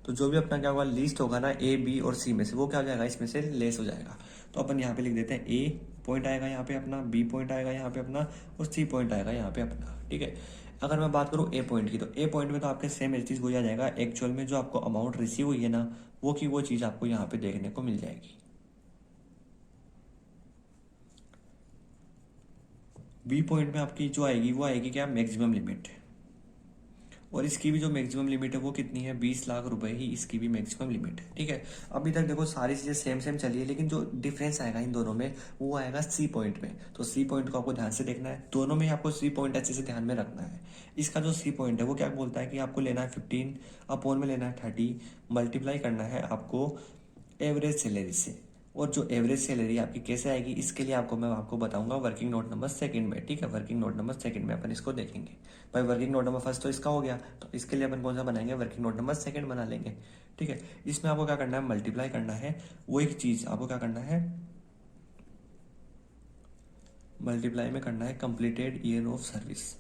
तो जो भी अपना क्या होगा, लीस्ट होगा ना ए बी और सी में से, वो क्या हो जाएगा, इसमें से लेस हो जाएगा। तो अपन यहाँ पे लिख देते हैं ए पॉइंट आएगा यहाँ पे अपना, बी पॉइंट आएगा यहाँ पे अपना, और सी पॉइंट आएगा यहाँ पे अपना। ठीक है, अगर मैं बात करूँ ए पॉइंट की, तो ए पॉइंट में तो आपके सेम एज चीज हो जाएगा, एक्चुअल में जो आपको अमाउंट रिसीव हुई है ना, वो की वो चीज आपको यहाँ पे देखने को मिल जाएगी। बी पॉइंट में आपकी जो आएगी वो आएगी क्या, मैक्सिमम लिमिट, और इसकी भी जो मैक्सिमम लिमिट है वो कितनी है, 20 लाख रुपए ही इसकी भी मैक्सिमम लिमिट है। ठीक है, अभी तक देखो सारी चीजें सेम सेम चली है, लेकिन जो डिफरेंस आएगा इन दोनों में वो आएगा सी पॉइंट में। तो सी पॉइंट को आपको ध्यान से देखना है, दोनों में आपको सी पॉइंट अच्छे से ध्यान में रखना है। इसका जो सी पॉइंट है वो क्या बोलता है कि आपको लेना है 15 अपॉन में लेना है 30, मल्टीप्लाई करना है आपको एवरेज सैलरी से, और जो एवरेज सैलरी आपकी कैसे आएगी, इसके लिए मैं आपको बताऊंगा वर्किंग नोट नंबर सेकंड में। ठीक है, वर्किंग नोट नंबर सेकंड में अपन इसको देखेंगे। भाई वर्किंग नोट नंबर फर्स्ट तो इसका हो गया, तो इसके लिए अपन कौन सा बनाएंगे, वर्किंग नोट नंबर सेकंड बना लेंगे। ठीक है, इसमें आपको क्या करना है, मल्टीप्लाई करना है, वो एक चीज आपको क्या करना है, मल्टीप्लाई में करना है कंप्लीटेड ईयर ऑफ सर्विस।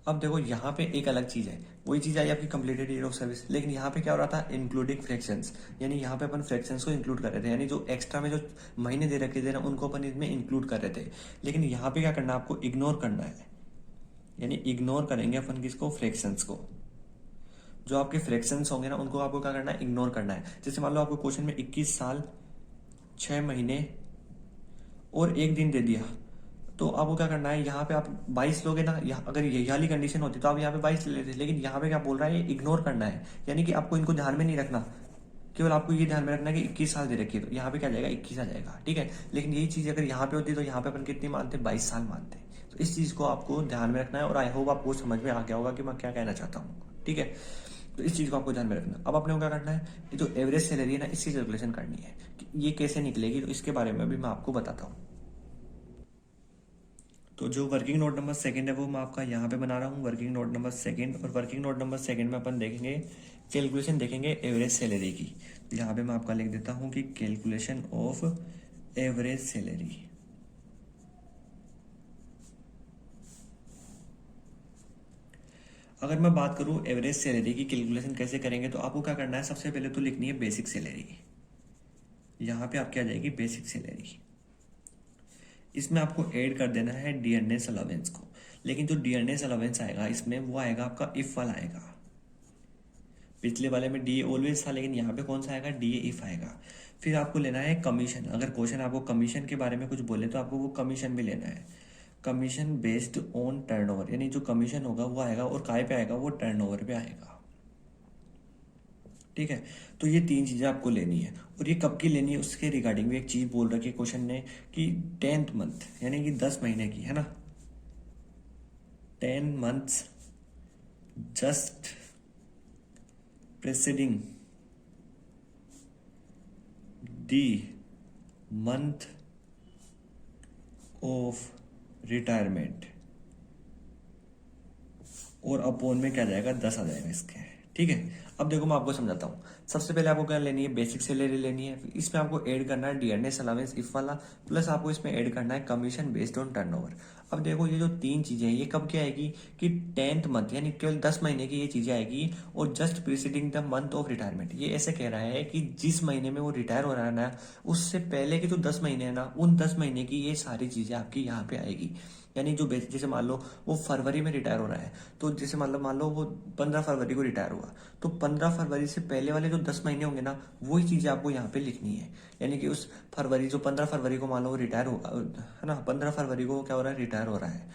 अब देखो यहाँ पे एक अलग चीज है, वही चीज आई आपकी कंप्लीटेड ईयर ऑफ सर्विस, लेकिन यहाँ पे क्या हो रहा था, इंक्लूडिंग फ्रैक्शंस, यानी यहाँ पे अपन फ्रैक्शंस को इंक्लूड कर रहे थे, यानी जो एक्स्ट्रा में जो महीने दे रखे थे ना, उनको अपन इसमें इंक्लूड कर रहे थे। लेकिन यहाँ पे क्या करना है, आपको इग्नोर करना है, यानी इग्नोर करेंगे अपन किसको, फ्रैक्शंस को। जो आपके फ्रैक्शंस होंगे ना, उनको आपको क्या करना है, इग्नोर करना है। जैसे मान लो आपको क्वेश्चन में 21 साल 6 महीने और 1 दिन दे दिया, तो आपको क्या करना है, यहाँ पे आप 22 लोगे ना, अगर यही वाली कंडीशन होती तो आप यहाँ पे 22 ले लेते, लेकिन यहाँ पे क्या बोल रहा है, ये इग्नोर करना है, यानी कि आपको इनको ध्यान में नहीं रखना, केवल आपको ये ध्यान में रखना है कि 21 साल दे रखी है, तो यहाँ पे क्या जाएगा, 21 आ जाएगा। ठीक है, लेकिन यही चीज अगर यहाँ पे होती तो यहाँ पे अपन कितनी मानते, 22 साल मानते। तो इस चीज को आपको ध्यान में रखना है, और आई होप आपको समझ में आ गया होगा कि मैं क्या कहना चाहता हूँ। ठीक है, तो इस चीज को आपको ध्यान में रखना। अब अपने को क्या करना है, ये जो एवरेज सैलरी है ना, इसकी कैलकुलेशन करनी है कि ये कैसे निकलेगी, तो इसके बारे में भी मैं आपको बताता हूँ। तो जो वर्किंग नोट नंबर सेकंड है वो मैं आपका यहाँ पे बना रहा हूँ, वर्किंग नोट नंबर सेकंड, और वर्किंग नोट नंबर सेकंड में अपन देखेंगे कैलकुलेशन, देखेंगे एवरेज सैलरी की। तो यहाँ पे मैं आपका लिख देता हूँ कि कैलकुलेशन ऑफ एवरेज सैलरी। अगर मैं बात करूँ एवरेज सैलरी की कैलकुलेशन कैसे करेंगे, तो आपको क्या करना है, सबसे पहले तो लिखनी है बेसिक सैलरी। यहाँ पे आपकी आ जाएगी बेसिक सैलरी, इसमें आपको ऐड कर देना है डियरनेस अलाउंस को। लेकिन जो डियरनेस अलाउंस आएगा इसमें, वो आएगा आपका इफ वाला आएगा। पिछले वाले में डी ऑलवेज था, लेकिन यहाँ पे कौन सा आएगा, डी इफ आएगा। फिर आपको लेना है कमीशन। अगर क्वेश्चन आपको कमीशन के बारे में कुछ बोले तो आपको वो कमीशन भी लेना है। कमीशन बेस्ड ऑन टर्नओवर, यानी जो कमीशन होगा वो आएगा, और काय पे आएगा, वो टर्नओवर पे आएगा। ठीक है, तो ये 3 चीजें आपको लेनी है, और ये कब की लेनी है उसके रिगार्डिंग भी एक चीज बोल रखी है क्वेश्चन ने, कि 10th मंथ, यानी कि 10 महीने की, है ना, 10 months just presiding the month of retirement, और अपॉन में क्या जाएगा, 10 आ जाएगा इसके। ठीक है, अब देखो मैं आपको समझाता हूँ। सबसे पहले आपको क्या लेनी है, बेसिक सैलरी लेनी है, इसमें आपको ऐड करना है डियरनेस अलाउंस इफ वाला, प्लस आपको इसमें ऐड करना है कमीशन बेस्ड ऑन टर्नओवर। अब देखो ये जो 3 चीजें हैं, ये कब क्या आएगी, कि 10th मंथ, यानी केवल 10 महीने की ये चीजें आएगी, और just preceding the month of retirement. ये ऐसे कह रहा है कि जिस महीने में वो रिटायर हो रहा है ना, उससे पहले के जो 10 महीने है ना, उन 10 महीने की ये सारी चीजें आपकी यहाँ पे आएगी। यानी जो जैसे मान लो वो फरवरी में रिटायर हो रहा है, तो जैसे मान लो वो 15 फरवरी को रिटायर हुआ, तो 15 फरवरी से पहले वाले जो 10 महीने होंगे ना, वही चीजें आपको यहाँ पे लिखनी है। यानी कि उस फरवरी, जो 15 फरवरी को मान लो वो रिटायर हो, है ना, 15 फरवरी को क्या हो रहा है, रिटायर हो रहा है,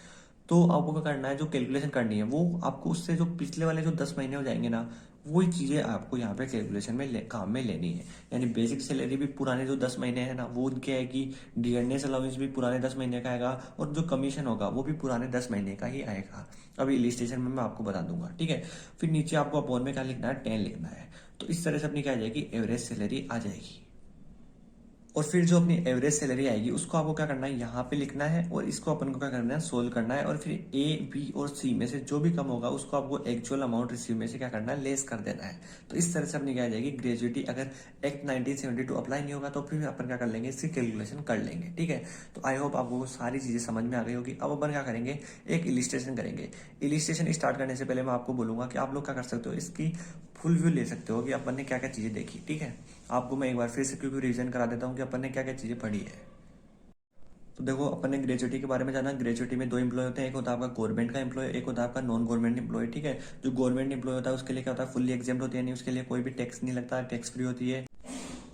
तो आपको क्या करना है, जो कैलकुलेशन करनी है वो आपको उससे जो पिछले वाले जो 10 महीने हो जाएंगे ना, वही चीजें आपको यहाँ पे कैलकुलेशन में काम में लेनी है। यानी बेसिक सैलरी भी पुराने जो 10 महीने है ना, वो क्या आएगी, डियरनेस अलाउंस भी पुराने 10 महीने का आएगा, और जो कमीशन होगा वो भी पुराने 10 महीने का ही आएगा। अभी इलिस्ट्रेशन में मैं आपको बता दूंगा। ठीक है, फिर नीचे आपको अपॉन में क्या लिखना है, 10 लिखना है। तो इस तरह से अपनी क्या आ जाएगी, एवरेज सैलरी आ जाएगी। और फिर जो अपनी एवरेज सैलरी आएगी उसको आपको क्या करना है, यहाँ पे लिखना है और इसको अपन को क्या करना है, सोल्व करना है। और फिर ए, बी और सी में से जो भी कम होगा उसको आपको एक्चुअल अमाउंट रिसीव में से क्या करना है, लेस कर देना है। तो इस तरह से अपनी क्या आ जाएगी ग्रेजुएटी। अगर एक्ट 1972 अप्लाई नहीं होगा तो फिर अपन क्या कर लेंगे, इसकी कैलकुलेशन कर लेंगे। ठीक है, तो आई होप आपको सारी चीजें समझ में आ गई होगी। अब अपन क्या करेंगे, एक इलिस्ट्रेशन करेंगे। इलिस्ट्रेशन स्टार्ट करने से पहले मैं आपको बोलूंगा कि आप लोग क्या कर सकते हो, इसकी फुल व्यू ले सकते हो कि अपन ने क्या क्या चीजें देखी। ठीक है, आपको मैं एक बार फिर से क्योंकि रिवीजन करा देता हूँ कि अपन ने क्या क्या चीजें पढ़ी है। तो देखो, अपन ने ग्रेजुएटी के बारे में जाना। ग्रेजुएटी में दो एम्प्लॉय होते हैं, एक होता है आपका गवर्नमेंट का एम्प्लॉय, एक होता है आपका नॉन गवर्नमेंट एम्प्लॉय। ठीक है, जो गवर्नमेंट एम्प्लॉय होता है उसके लिए क्या होता है, फुल्ली एग्जाम्ड होती है, यानी उसके लिए कोई भी टैक्स नहीं लगता, टैक्स फ्री होती है।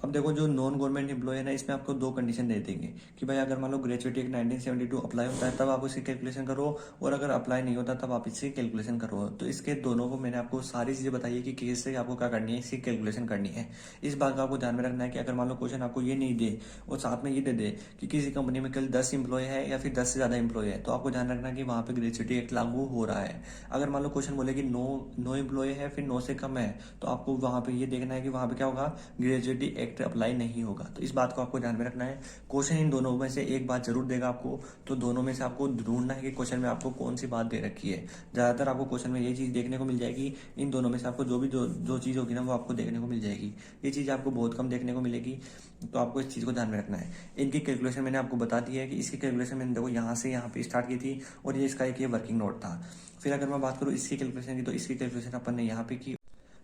अब देखो, जो नॉन गवर्नमेंट एम्प्लॉय है ना, इसमें आपको दो कंडीशन दे देंगे कि भाई अगर मान लो ग्रेजुएटी एक 1972 अप्लाई होता है तब आप इसकी कैलकुलेशन करो, और अगर अप्लाई नहीं होता तब आप इसकी कैलकुलेशन करो। तो इसके दोनों को मैंने आपको सारी चीजें बताई है कि कैसे आपको क्या करनी है, इसकी कैलकुलेशन करनी है। इस बात का आपको ध्यान में रखना है कि अगर मान लो क्वेश्चन आपको ये नहीं दे और साथ में ये दे दे कि किसी कंपनी में केवल 10 एम्प्लॉय है या फिर 10 से ज्यादा एम्प्लॉय है, तो आपको ध्यान रखना है कि वहां पे ग्रेजुएटी एक्ट लागू हो रहा है। अगर मान लो क्वेश्चन बोले कि नो एम्प्लॉय है फिर 9 से कम है, तो आपको वहां पे ये देखना है कि वहां पे क्या होगा, ग्रेजुएटी एक्ट अप्लाई नहीं होगा। तो इस बात को आपको ध्यान में रखना है। क्वेश्चन इन दोनों में से एक बात जरूर देगा आपको, तो दोनों में से आपको ढूंढना है कि क्वेश्चन में आपको कौन सी बात दे रखी है। ज्यादातर आपको क्वेश्चन में ये चीज देखने को मिल जाएगी, इन दोनों में से आपको जो भी जो चीज होगी ना वो आपको देखने को मिल जाएगी। ये चीज आपको बहुत कम देखने को मिलेगी, तो आपको इस चीज को ध्यान में रखना है। इनकी कैलकुलेशन मैंने आपको बता दी है कि इसकी कैलकुलेशन मैंने देखो यहाँ से यहाँ पे स्टार्ट की थी, और ये इसका एक ये वर्किंग नोट था। फिर अगर मैं बात करूँ इसकी कैलकुलेशन की, तो इसकी कैलकुलेशन अपन ने यहाँ पे की।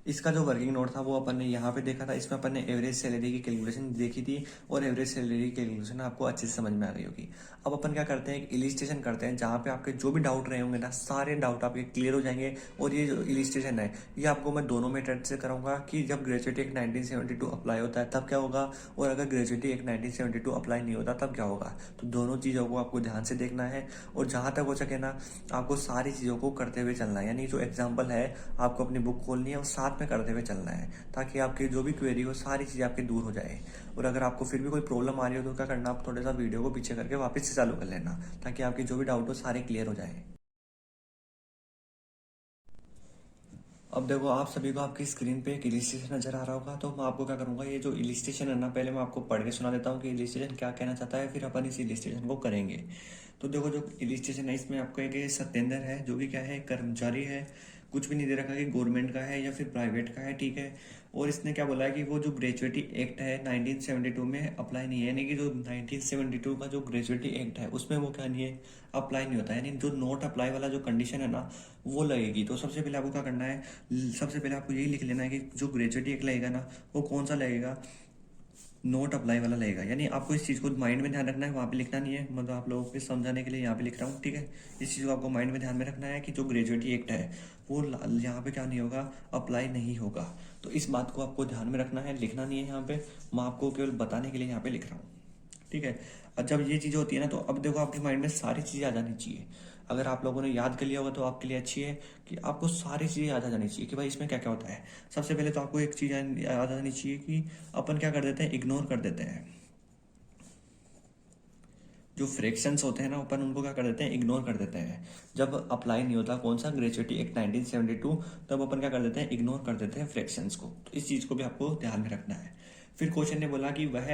इसका जो वर्किंग नोट था वो अपन ने यहाँ पे देखा था। इसमें अपन ने एवरेज सैलरी की कैलकुलेशन देखी थी, और एवरेज सैलरी की कैलकुलेशन आपको अच्छे से समझ में आ गई होगी। अब अपन क्या करते हैं, एक इलिस्ट्रेशन करते हैं जहाँ पे आपके जो भी डाउट रहे होंगे ना, सारे डाउट आपके क्लियर हो जाएंगे। और ये जो इलिस्ट्रेशन है ये आपको मैं दोनों मेथड से कराऊंगा कि जब ग्रेजुएटी एक्ट 1972 अप्लाई होता है तब क्या होगा, और अगर ग्रेजुएटी एक्ट 1972 अप्लाई नहीं होता तब क्या होगा। तो दोनों चीज़ों को आपको ध्यान से देखना है, और जहाँ तक हो सके ना आपको सारी चीज़ों को करते हुए चलना है। यानी जो एग्जाम्पल है आपको अपनी बुक खोलनी है और साथ में करते हुए चलना है, ताकि आपकी जो भी क्वेरी हो सारी चीज़ें आपकी दूर हो जाए। और अगर आपको फिर भी कोई प्रॉब्लम आ रही हो तो क्या करना, आप थोड़ा सा वीडियो को पीछे करके वापस से चालू कर लेना, ताकि आपकी जो भी डाउट हो सारे क्लियर हो जाए। अब देखो, आप सभी को आपकी स्क्रीन पे एक इलिस्ट्रेशन नजर आ रहा होगा, तो मैं आपको क्या करूंगा, ये जो इलिस्ट्रेशन है ना, पहले मैं आपको पढ़ के सुना देता हूँ कि इलिस्ट्रेशन क्या कहना चाहता है, फिर अपन इस इलिस्ट्रेशन को करेंगे। तो देखो, जो इलिस्ट्रेशन है इसमें आपको एक सत्येंद्र है जो कि क्या है, कर्मचारी है। कुछ भी नहीं दे रखा कि गवर्नमेंट का है या फिर प्राइवेट का है। ठीक है, और इसने क्या बोला है कि वो जो ग्रेजुएटी एक्ट है 1972 में अप्लाई नहीं है, यानी कि जो 1972 का जो ग्रेजुएटी एक्ट है उसमें वो क्या नहीं है, अप्लाई नहीं होता है। यानी जो नॉट अप्लाई वाला जो कंडीशन है ना वो लगेगी। तो सबसे पहले आपको क्या करना है, सबसे पहले आपको यही लिख लेना है कि जो ग्रेजुएटी एक्ट लगेगा ना वो कौन सा लगेगा, नोट अप्लाई वाला लगेगा। यानी आपको इस चीज़ को माइंड में ध्यान रखना है, वहाँ पे लिखना नहीं है, मतलब आप लोगों को समझाने के लिए यहाँ पे लिख रहा हूँ। ठीक है, इस चीज़ को आपको माइंड में ध्यान में रखना है कि जो ग्रेजुएटी एक्ट है वो यहाँ पे क्या नहीं होगा, अप्लाई नहीं होगा। तो इस बात को आपको ध्यान में रखना है, लिखना नहीं है यहाँ पे, मैं आपको केवल बताने के लिए यहाँ पे लिख रहा हूँ। ठीक है, और जब ये चीज़ होती है ना, तो अब देखो आपके माइंड में सारी चीज़ें आ जानी चाहिए। अगर आप लोगों ने याद कर लिया होगा तो आपके लिए अच्छी है कि आपको सारी चीज़ें याद आ जानी चाहिए कि भाई इसमें क्या क्या होता है। सबसे पहले तो आपको एक चीज़ याद आ जानी चाहिए कि अपन क्या कर देते हैं, इग्नोर कर देते हैं। जो फ्रैक्शंस होते हैं ना अपन उनको क्या कर देते हैं, इग्नोर कर देते हैं। जब अप्लाई नहीं होता कौन सा, ग्रेजुएटी एक्ट 1972, तब अपन क्या कर देते हैं, इग्नोर कर देते हैं फ्रैक्शंस को। तो इस चीज़ को भी आपको ध्यान में रखना है। फिर क्वेश्चन ने बोला कि वह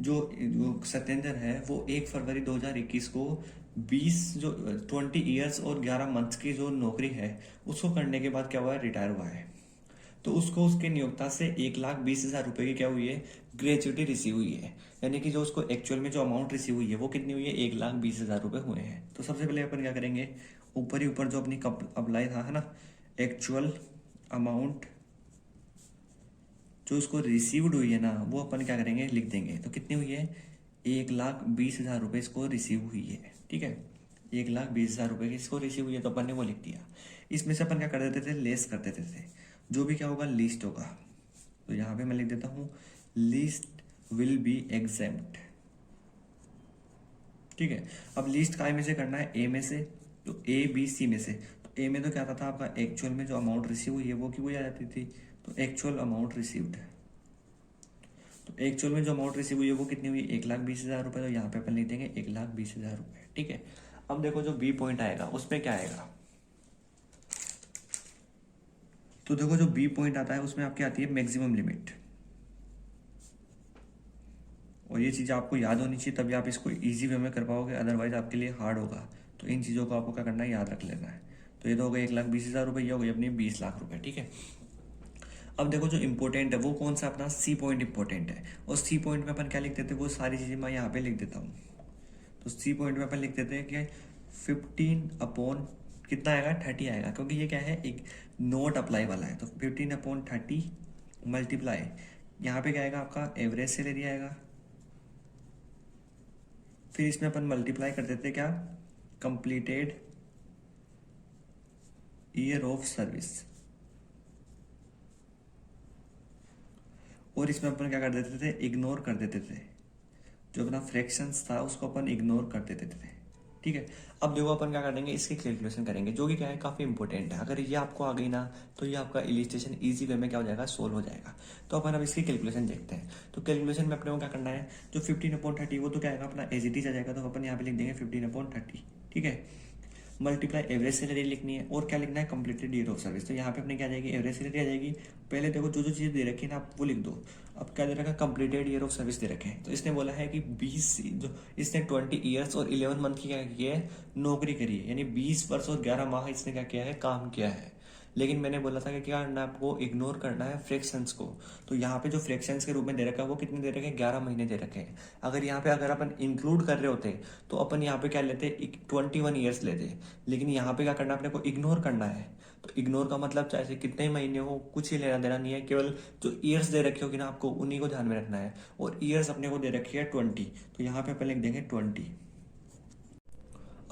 जो सत्येंद्र है वो 1 फरवरी 2021 को 20 ईयर्स और 11 मंथ्स की जो नौकरी है उसको करने के बाद क्या हुआ है, रिटायर हुआ है। तो उसको उसके नियोक्ता से 1,20,000 रुपए की क्या हुई है, ग्रेजुएटी रिसीव हुई है। यानी कि जो उसको एक्चुअल में जो अमाउंट रिसीव हुई है वो कितनी हुई है, 1,20,000 रुपए हुए हैं। तो सबसे पहले अपन क्या करेंगे, ऊपर ही ऊपर जो अपनी अप्लाई था है ना, एक्चुअल अमाउंट जो उसको रिसीव्ड हुई है ना वो अपन क्या करेंगे, लिख देंगे। तो कितनी हुई है, 1,20,000 रुपए इसको रिसीव हुई है। ठीक है, 1,20,000 रुपए की इसको रिसीव हुई है, तो अपन ने वो लिख दिया। इसमें से अपन क्या कर देते थे, लेस कर देते थे। जो भी क्या होगा, लिस्ट होगा। तो यहाँ पे मैं लिख देता हूँ, लिस्ट विल बी एग्जेम्प्ट। ठीक है, अब लिस्ट काय में से करना है, ए में से। तो ए बी सी में से, तो ए में तो क्या था आपका, एक्चुअल में जो अमाउंट रिसीव हुई है वो की वही आ जाती थी। तो एक्चुअल अमाउंट रिसीव्ड है, तो एक्चुअल में जो अमाउंट रिसीव हुई है वो कितनी हुई, 1,20,000 रुपए। तो यहाँ पे अपन लिख देंगे 1,20,000 रुपए। ठीक है, अब देखो जो बी पॉइंट आएगा उसमें क्या आएगा, तो देखो जो बी पॉइंट आता है उसमें आपकी आती है मैक्सिमम लिमिट, और ये चीज़ें आपको याद होनी चाहिए, तभी आप इसको ईजी वे में कर पाओगे, अदरवाइज आपके लिए हार्ड होगा। तो इन चीज़ों को आपको क्या करना है, याद रख लेना है। तो ये तो हो गई 1,20,000 रुपये, ये हो गई अपनी 20 लाख रुपये, ठीक है। अब देखो जो इंपॉर्टेंट है वो कौन सा, अपना सी पॉइंट इंपॉर्टेंट है। और सी पॉइंट में अपन क्या लिख देते हैं, वो सारी चीज़ें मैं यहाँ पे लिख देता हूँ। तो सी पॉइंट में अपन लिख देते हैं कि 15 अपॉन कितना आएगा, 30 आएगा, क्योंकि ये क्या है, एक नोट अप्लाई वाला है। तो 15 अपॉन 30 मल्टीप्लाई, यहाँ पे क्या आएगा आपका एवरेज सैलरी आएगा। फिर इसमें अपन मल्टीप्लाई कर देते क्या, कंप्लीटेड ईयर ऑफ सर्विस। और इसमें अपन क्या कर देते थे, इग्नोर कर देते थे, जो अपना फ्रैक्शंस था उसको अपन इग्नोर कर देते थे, ठीक है। अब देखो अपन क्या करेंगे, इसकी कैलकुलेशन करेंगे, जो कि क्या है काफ़ी इंपॉर्टेंट है। अगर ये आपको आ गई ना, तो ये आपका इलिस्ट्रेशन इजी वे में क्या हो जाएगा, सोल्व हो जाएगा। तो अपन अब इसकी कैलकुलेशन देखते हैं। तो कैलकुलेशन में अपने को क्या करना है, जो 15/30 वो तो क्या आएगा अपना एज इट इज आ जाएगा। तो अपन यहाँ पे लिख देंगे 15/30, ठीक है। मल्टीप्लाई एवरेज सैलरी लिखनी है, और क्या लिखना है, कंप्लीटेड ईयर ऑफ सर्विस। तो यहाँ पे अपने क्या आ जाएगी, एवरेज सैलरी आ जाएगी। पहले देखो जो जो चीज़ दे रखी है ना, आप वो लिख दो। अब क्या दे रखा है, कंप्लीटेड ईयर ऑफ सर्विस दे रखे हैं। तो इसने बोला है कि 20 जो इसने 20 ईयर्स और 11 मंथ की क्या की है, नौकरी करी है, यानी 20 वर्ष और 11 माह इसने क्या किया है, काम किया है। लेकिन मैंने बोला था कि क्या करना है, आपको इग्नोर करना है फ्रैक्शंस को। तो यहाँ पे जो फ्रैक्शंस के रूप में दे रखा है वो कितने दे रखे हैं, 11 महीने दे रखे हैं। अगर यहाँ पे अगर अपन इंक्लूड कर रहे होते तो अपन यहाँ पे क्या लेते, 21 ईयर्स लेते। लेकिन यहाँ पे क्या करना है, अपने को इग्नोर करना है। तो इग्नोर का मतलब चाहे कितने महीने हो, कुछ ही लेना देना नहीं है, केवल जो ईयर्स दे रखे होगी ना आपको, उन्हीं को ध्यान में रखना है। और ईयर्स अपने को दे रखी है 20, तो यहाँ पे अपन लिख देंगे 20।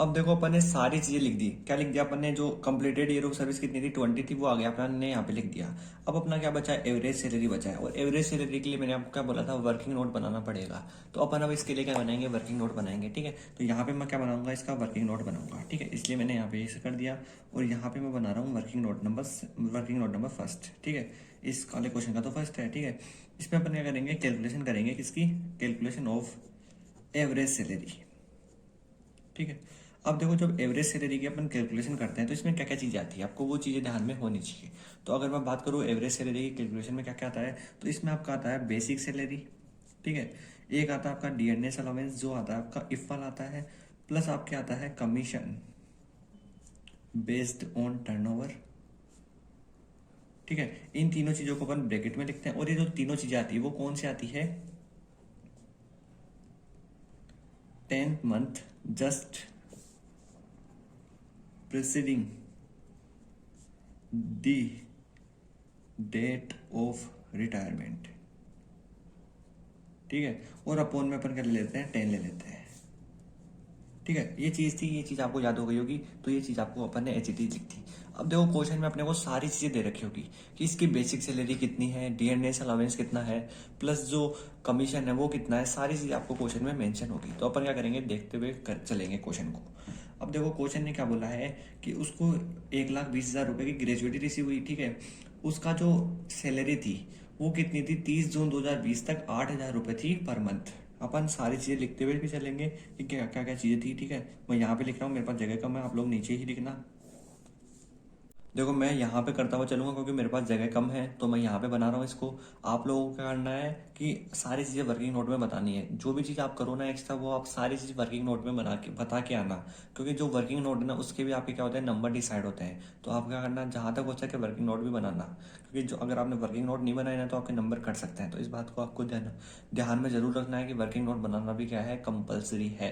अब देखो अपन ने सारी चीजें लिख दी। क्या लिख दिया अपन ने, जो कंप्लीटेड ईयर ऑफ सर्विस कितनी थी, 20 थी, वो आ गया अपन ने यहाँ पे लिख दिया। अब अपना क्या बचा है, एवरेज सैलरी बचा है। और एवरेज सैलरी के लिए मैंने आपको क्या बोला था, वर्किंग नोट बनाना पड़ेगा। तो अपन अब इसके लिए क्या बनाएंगे, वर्किंग नोट बनाएंगे, ठीक है। तो यहाँ पे मैं क्या बनाऊंगा, इसका वर्किंग नोट बनाऊंगा, ठीक है। इसलिए मैंने यहाँ पे इसे कर दिया, और यहाँ पे मैं बना रहा हूँ वर्किंग नोट नंबर फर्स्ट, ठीक है। इस वाले क्वेश्चन का तो फर्स्ट है, ठीक है। इसमें अपन क्या करेंगे, कैलकुलेशन करेंगे, किसकी, कैलकुलेशन ऑफ एवरेज सैलरी, ठीक है। अब देखो जब एवरेज सैलरी की अपन कैलकुलेशन करते हैं तो इसमें क्या क्या चीज़ें आती है, आपको वो चीज़ें ध्यान में होनी चाहिए। तो अगर मैं बात करूँ एवरेज सैलरी की कैलकुलेशन में क्या क्या आता है, तो इसमें आपका आता है बेसिक सैलरी, ठीक है। एक आता है आपका डीएनएस अलाउंस, जो आता है आपका इफल आता है, प्लस आपके आता है कमीशन बेस्ड ऑन टर्नओवर, ठीक है। इन तीनों चीज़ों को अपन ब्रैकेट में लिखते हैं। और ये जो तीनों चीज़ें आती है वो कौन सी आती है, 10th month just preceding the date of retirement, ठीक है। और अपोन में अपन क्या ले लेते हैं, 10 ले लेते हैं, ठीक है। ये चीज थी, ये चीज आपको याद हो गई होगी। तो ये चीज आपको अपन ने एचईटी लिख थी। अब देखो क्वेश्चन में अपने को सारी चीजें दे रखी होगी कि इसकी बेसिक सैलरी कितनी है, डीएनएस अलाउंस कितना है, प्लस जो कमीशन है वो कितना है, सारी चीजें आपको क्वेश्चन में मेंशन होगी। तो अपन क्या करेंगे, देखते हुए कर चलेंगे क्वेश्चन को। अब देखो क्वेश्चन ने क्या बोला है कि उसको 1,20,000 रुपए की ग्रेजुएटी रिसीव हुई, ठीक है। उसका जो सैलरी थी वो कितनी थी, 30 जून 2020 तक 8,000 रुपए थी पर मंथ। अपन सारी चीजें लिखते हुए भी चलेंगे कि क्या क्या क्या चीजें थी, ठीक है। मैं यहाँ पे लिख रहा हूँ, मेरे पास जगह कम है, आप लोग नीचे ही लिखना। देखो मैं यहाँ पे करता हुआ चलूंगा क्योंकि मेरे पास जगह कम है, तो मैं यहाँ पे बना रहा हूँ इसको। आप लोगों को क्या करना है कि सारी चीज़ें वर्किंग नोट में बतानी है। जो भी चीज़ आप करो ना एक्स्ट्रा, वो आप सारी चीज़ वर्किंग नोट में बता के आना। क्योंकि जो वर्किंग नोट है ना, उसके भी आपके क्या होते हैं, नंबर डिसाइड होते हैं। तो आप क्या करना, जहाँ तक हो सके वर्किंग नोट भी बनाना। क्योंकि जो अगर आपने वर्किंग नोट नहीं बनाए ना, तो आपके नंबर कट सकते हैं। तो इस बात को आपको ध्यान में जरूर रखना है कि वर्किंग नोट बनाना भी क्या है, कंपल्सरी है,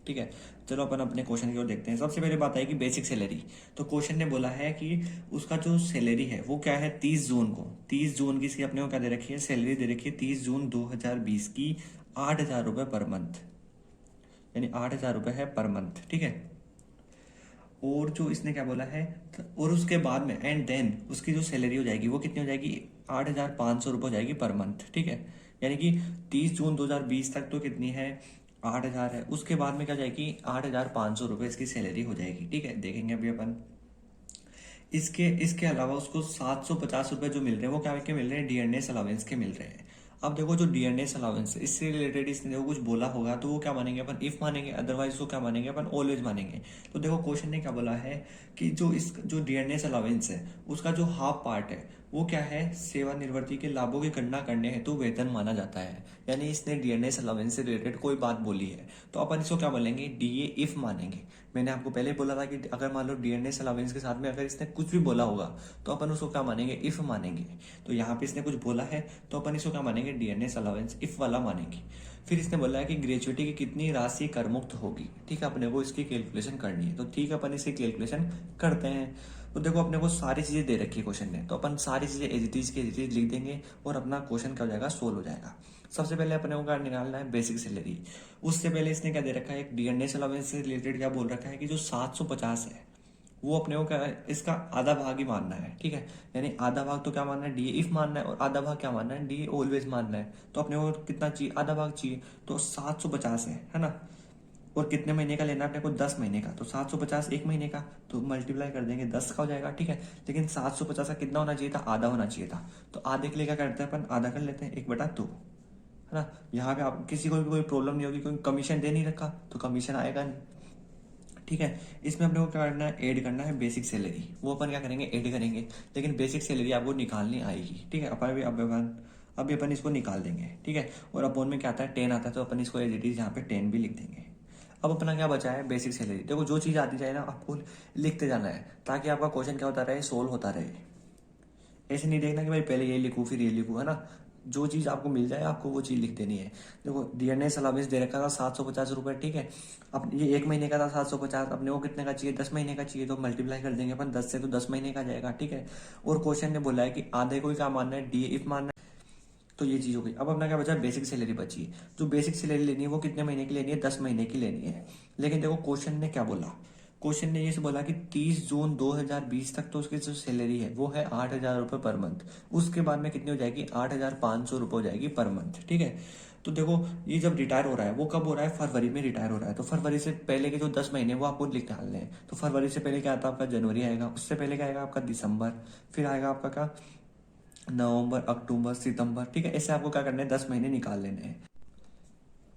ठीक है। चलो अपन अपने क्वेश्चन की ओर देखते हैं। सबसे पहले बात है कि बेसिक सैलरी। तो क्वेश्चन ने बोला है कि उसका जो सैलरी है वो क्या है, 30 जून को, 30 जून की इसकी अपने को क्या दे रखी है, सैलरी दे रखी है 30 जून 2020 की 8,000 रुपए पर मंथ, यानी 8,000 रुपए है पर मंथ, ठीक है। और जो इसने क्या बोला है, और उसके बाद में एंड देन उसकी जो सैलरी हो जाएगी वो कितनी हो जाएगी, 8,500 रुपये हो जाएगी पर मंथ, ठीक है। यानी कि 30 जून 2020 तक तो कितनी है, 8,000 है। उसके बाद में क्या जाएगी, 8,500 रुपये इसकी सैलरी हो जाएगी, ठीक है। देखेंगे अभी अपन इसके अलावा उसको 750 रुपए जो मिल रहे हैं वो क्या के मिल रहे हैं, डीएनएस अलाउंस के मिल रहे हैं। अब देखो जो डीएनएस अलाउंस है, इससे रिलेटेड इसने देखो कुछ बोला होगा, तो वो क्या मानेंगे अपन, इफ मानेंगे, अदरवाइज वो क्या मानेंगे अपन, ऑलवेज मानेंगे। तो देखो क्वेश्चन ने क्या बोला है कि जो डीएनएस अलाउंस है उसका जो हाफ पार्ट है वो क्या है, सेवानिवृत्ति के लाभों की गणना करने हेतु वेतन माना जाता है। यानी इसने डीएनएस अलाउंस से रिलेटेड कोई बात बोली है तो अपन इसको क्या बोलेंगे, डीए इफ मानेंगे। मैंने आपको पहले बोला था कि अगर मान लो डीएनएस अलाउंस के साथ में अगर इसने कुछ भी बोला होगा तो अपन उसको क्या मानेंगे, इफ मानेंगे। तो यहाँ पे इसने कुछ बोला है तो अपन इसको क्या मानेंगे, डीएनएस अलाउंस इफ वाला मानेंगे। फिर इसने बोला है कि ग्रेजुएटी की कितनी राशि करमुक्त होगी, ठीक है, अपने को इसकी कैलकुलेशन करनी है। तो ठीक है, अपन इसकी कैलकुलेशन करते हैं। तो देखो अपने को सारी चीजें दे रखी है क्वेश्चन ने, तो अपन सारी चीजें एज इट इज के एज इट इज लिख देंगे और अपना क्वेश्चन क्या हो जाएगा, सोल्व हो जाएगा। सबसे पहले अपने को क्या निकालना है, बेसिक सैलरी। उससे पहले इसने क्या दे रखा है, एक डीएनएस अलाउंस से रिलेटेड क्या बोल रखा है कि जो 750 है वो अपने को क्या है, इसका आधा भाग ही मानना है, ठीक है। यानी आधा भाग तो क्या मानना है, डी इफ मानना है, और आधा भाग क्या मानना है, डी ऑलवेज मानना है। तो अपने को कितना चाहिए, आधा भाग चाहिए, तो 750 है ना। और कितने महीने का लेना है अपने को, 10 महीने का। तो 750 एक महीने का, तो मल्टीप्लाई कर देंगे 10 का हो जाएगा, ठीक है। लेकिन 750 का कितना होना चाहिए था, आधा होना चाहिए था। तो आधे के लिए क्या करते हैं अपन, आधा कर लेते हैं 1/2, है ना। यहाँ पे आप किसी को भी कोई प्रॉब्लम नहीं होगी, क्योंकि कमीशन दे नहीं रखा तो कमीशन आएगा नहीं, ठीक है। इसमें अपने को क्या करना है, ऐड करना है बेसिक सैलरी। वो अपन क्या करेंगे, ऐड करेंगे। लेकिन बेसिक सैलरी आपको निकालनी आएगी, ठीक है। अभी अपन इसको निकाल देंगे, ठीक है। और अपोन में क्या आता है, 10 आता है, तो अपन इसको एज इट इज यहाँ पे 10 भी लिख देंगे। अब अपना क्या बचा है, बेसिक सैलरी। देखो जो चीज आती जाए ना आपको लिखते जाना है, ताकि आपका क्वेश्चन क्या होता रहे, सोल्व होता रहे। ऐसे नहीं देखना कि भाई पहले ये लिखूं फिर ये लिखूं, है ना। जो चीज आपको मिल जाए आपको वो चीज लिख देनी है। देखो डीएनएस अलाउंस दे रखा था 750 रुपए, ठीक है। अब ये एक महीने का था 750, अपने को कितने का चाहिए, 10 महीने का चाहिए। तो मल्टीप्लाई कर देंगे अपन 10 से, तो 10 महीने का जाएगा, ठीक है। और क्वेश्चन ने बोला है कि आधे को ही क्या मानना है, डी इफ मानना है। तो ये चीज हो गई। अब अपना क्या बचा, बेसिक सैलरी बची। जो बेसिक सैलरी लेनी है वो कितने महीने की लेनी है, 10 महीने की लेनी है। लेकिन देखो क्वेश्चन ने क्या बोला, क्वेश्चन ने ये से बोला कि 30 जून 2020 तक तो उसकी जो सैलरी है वो है 8,000 रुपए पर मंथ। उसके बाद में कितनी हो जाएगी, 8,500 रुपए हो जाएगी पर मंथ, ठीक है। तो देखो ये जब रिटायर हो रहा है वो कब हो रहा है, फरवरी में रिटायर हो रहा है। तो फरवरी से पहले के जो 10 महीने वो आपको लिख डालने हैं। तो फरवरी से पहले क्या आता है आपका, जनवरी आएगा। उससे पहले क्या आएगा आपका, दिसंबर। फिर आएगा आपका क्या, नवंबर, अक्टूबर, सितंबर, ठीक है। ऐसे आपको क्या करना है, 10 महीने निकाल लेने हैं।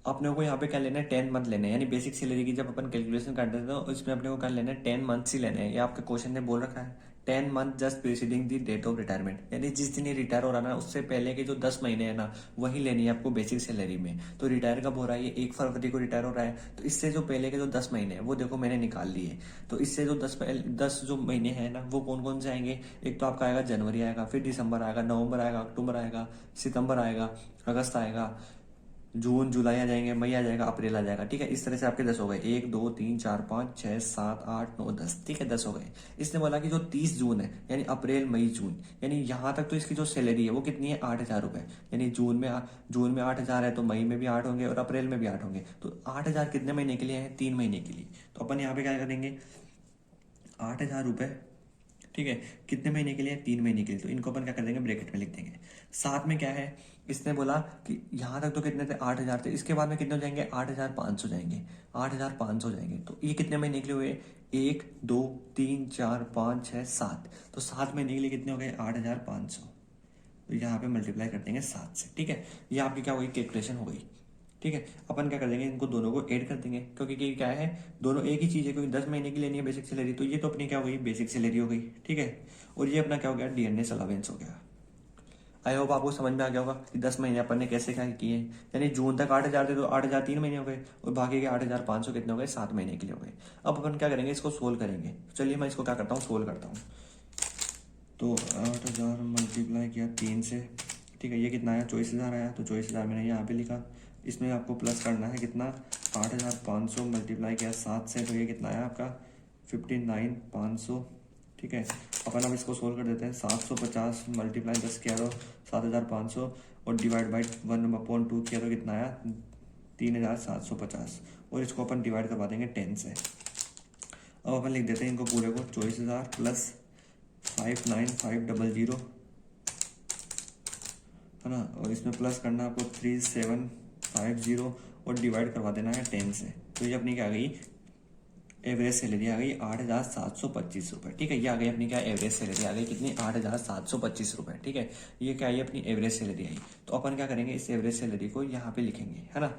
अपने को यहाँ पे क्या लेना है, 10 मंथ लेने हैं। यानी बेसिक सैलरी की जब अपन कैलकुलेशन करते हैं तो इसमें अपने को क्या लेना है, 10 मंथ्स ही लेने हैं। ये आपके क्वेश्चन ने बोल रखा है 10 month just preceding the date of retirement. यानी जिस दिन ये रिटायर हो रहा है ना उससे पहले के जो 10 महीने है ना वही लेनी है आपको बेसिक सैलरी में। तो रिटायर कब हो रहा है, ये 1 फरवरी को रिटायर हो रहा है। तो इससे जो पहले के जो 10 महीने हैं वो देखो मैंने निकाल लिए। तो इससे जो 10 जो महीने हैं ना वो कौन कौन से आएंगे, एक तो आपका आएगा जनवरी आएगा, फिर दिसंबर आएगा, नवंबर आएगा, अक्टूबर आएगा, सितंबर आएगा, अगस्त आएगा, जून जुलाई आ जाएंगे, मई आ जाएगा, अप्रैल आ जाएगा, ठीक है। इस तरह से आपके 10 हो गए, 1 2 3 4 5 6 7 8 9 10, ठीक है, 10 हो गए। इसने बोला कि जो 30 जून है यानी अप्रैल मई जून, यानी यहां तक तो इसकी जो सैलरी है वो कितनी है, 8,000 रुपए। यानी जून में 8,000 है तो मई में भी 8 होंगे और अप्रैल में भी 8 होंगे। तो 8,000 कितने महीने के लिए है, 3 महीने के लिए। तो अपन यहाँ पे क्या करेंगे, 8,000 रुपए, ठीक है, कितने महीने के लिए, 3 महीने के लिए। तो इनको अपन क्या कर देंगे, ब्रैकेट में लिख देंगे। साथ में क्या है, इसने बोला कि यहां तक तो कितने थे, 8,000 थे। इसके बाद में कितने हो जाएंगे, 8,500 जाएंगे, 8,500 जाएंगे। तो ये कितने महीने के लिए हुए, 1 2 3 4 5 6 7। तो 7 महीने के लिए कितने हो गए, 8,500। तो यहाँ पे मल्टीप्लाई कर देंगे 7 से, ठीक है। ये आपकी क्या हुई, कैलकुलेशन हो गई, ठीक है। अपन क्या कर देंगे, इनको दोनों को ऐड कर देंगे, क्योंकि ये क्या है, दोनों एक ही चीज है। क्योंकि 10 महीने की लेनी है बेसिक सैलरी, तो ये तो अपनी क्या हो गई, बेसिक सैलरी हो गई, ठीक है। और ये अपना क्या हो गया, डीएनएस अलावेंस हो गया। आई होप आपको समझ में आ गया होगा कि 10 महीने अपन ने कैसे क्या किए। यानी जून तक 8,000 थे तो 8,000 3 महीने हो गए, और बाकी के 8,500 कितने हो गए, 7 महीने के लिए हो गए। अब अपन क्या करेंगे, इसको सोल्व करेंगे। चलिए मैं इसको क्या करता हूँ, सोल्व करता हूँ। तो 8,000 मल्टीप्लाई किया 3 से, ठीक है। ये कितना आया, 24,000 आया। तो 24,000 मैंने यहाँ पे लिखा। इसमें आपको प्लस करना है कितना, 8,500 मल्टीप्लाई किया 7 से, तो ये कितना आया आपका 59,500, ठीक है। अपन अब इसको सोल्व कर देते हैं। 750 मल्टीप्लाई 10 किया तो 7,500, और डिवाइड बाई 1/2 किया तो कितना आया, 3,750। और इसको अपन डिवाइड करवा देंगे 10 से। अब अपन लिख देते हैं इनको पूरे को, 24,000 प्लस 59,500, है ना। और इसमें प्लस करना आपको 3,750, और डिवाइड करवा देना है 10 से। तो ये अपनी क्या गई, एवरेज सैलरी आ गई 8,725 रुपये। ठीक है, ये आ गई अपनी क्या एवरेज सैलरी आ गई कितनी 8,725 रुपये। ठीक है, ये क्या आई अपनी एवरेज सैलरी आई। तो अपन क्या करेंगे इस एवरेज सैलरी को यहाँ पे लिखेंगे, है ना।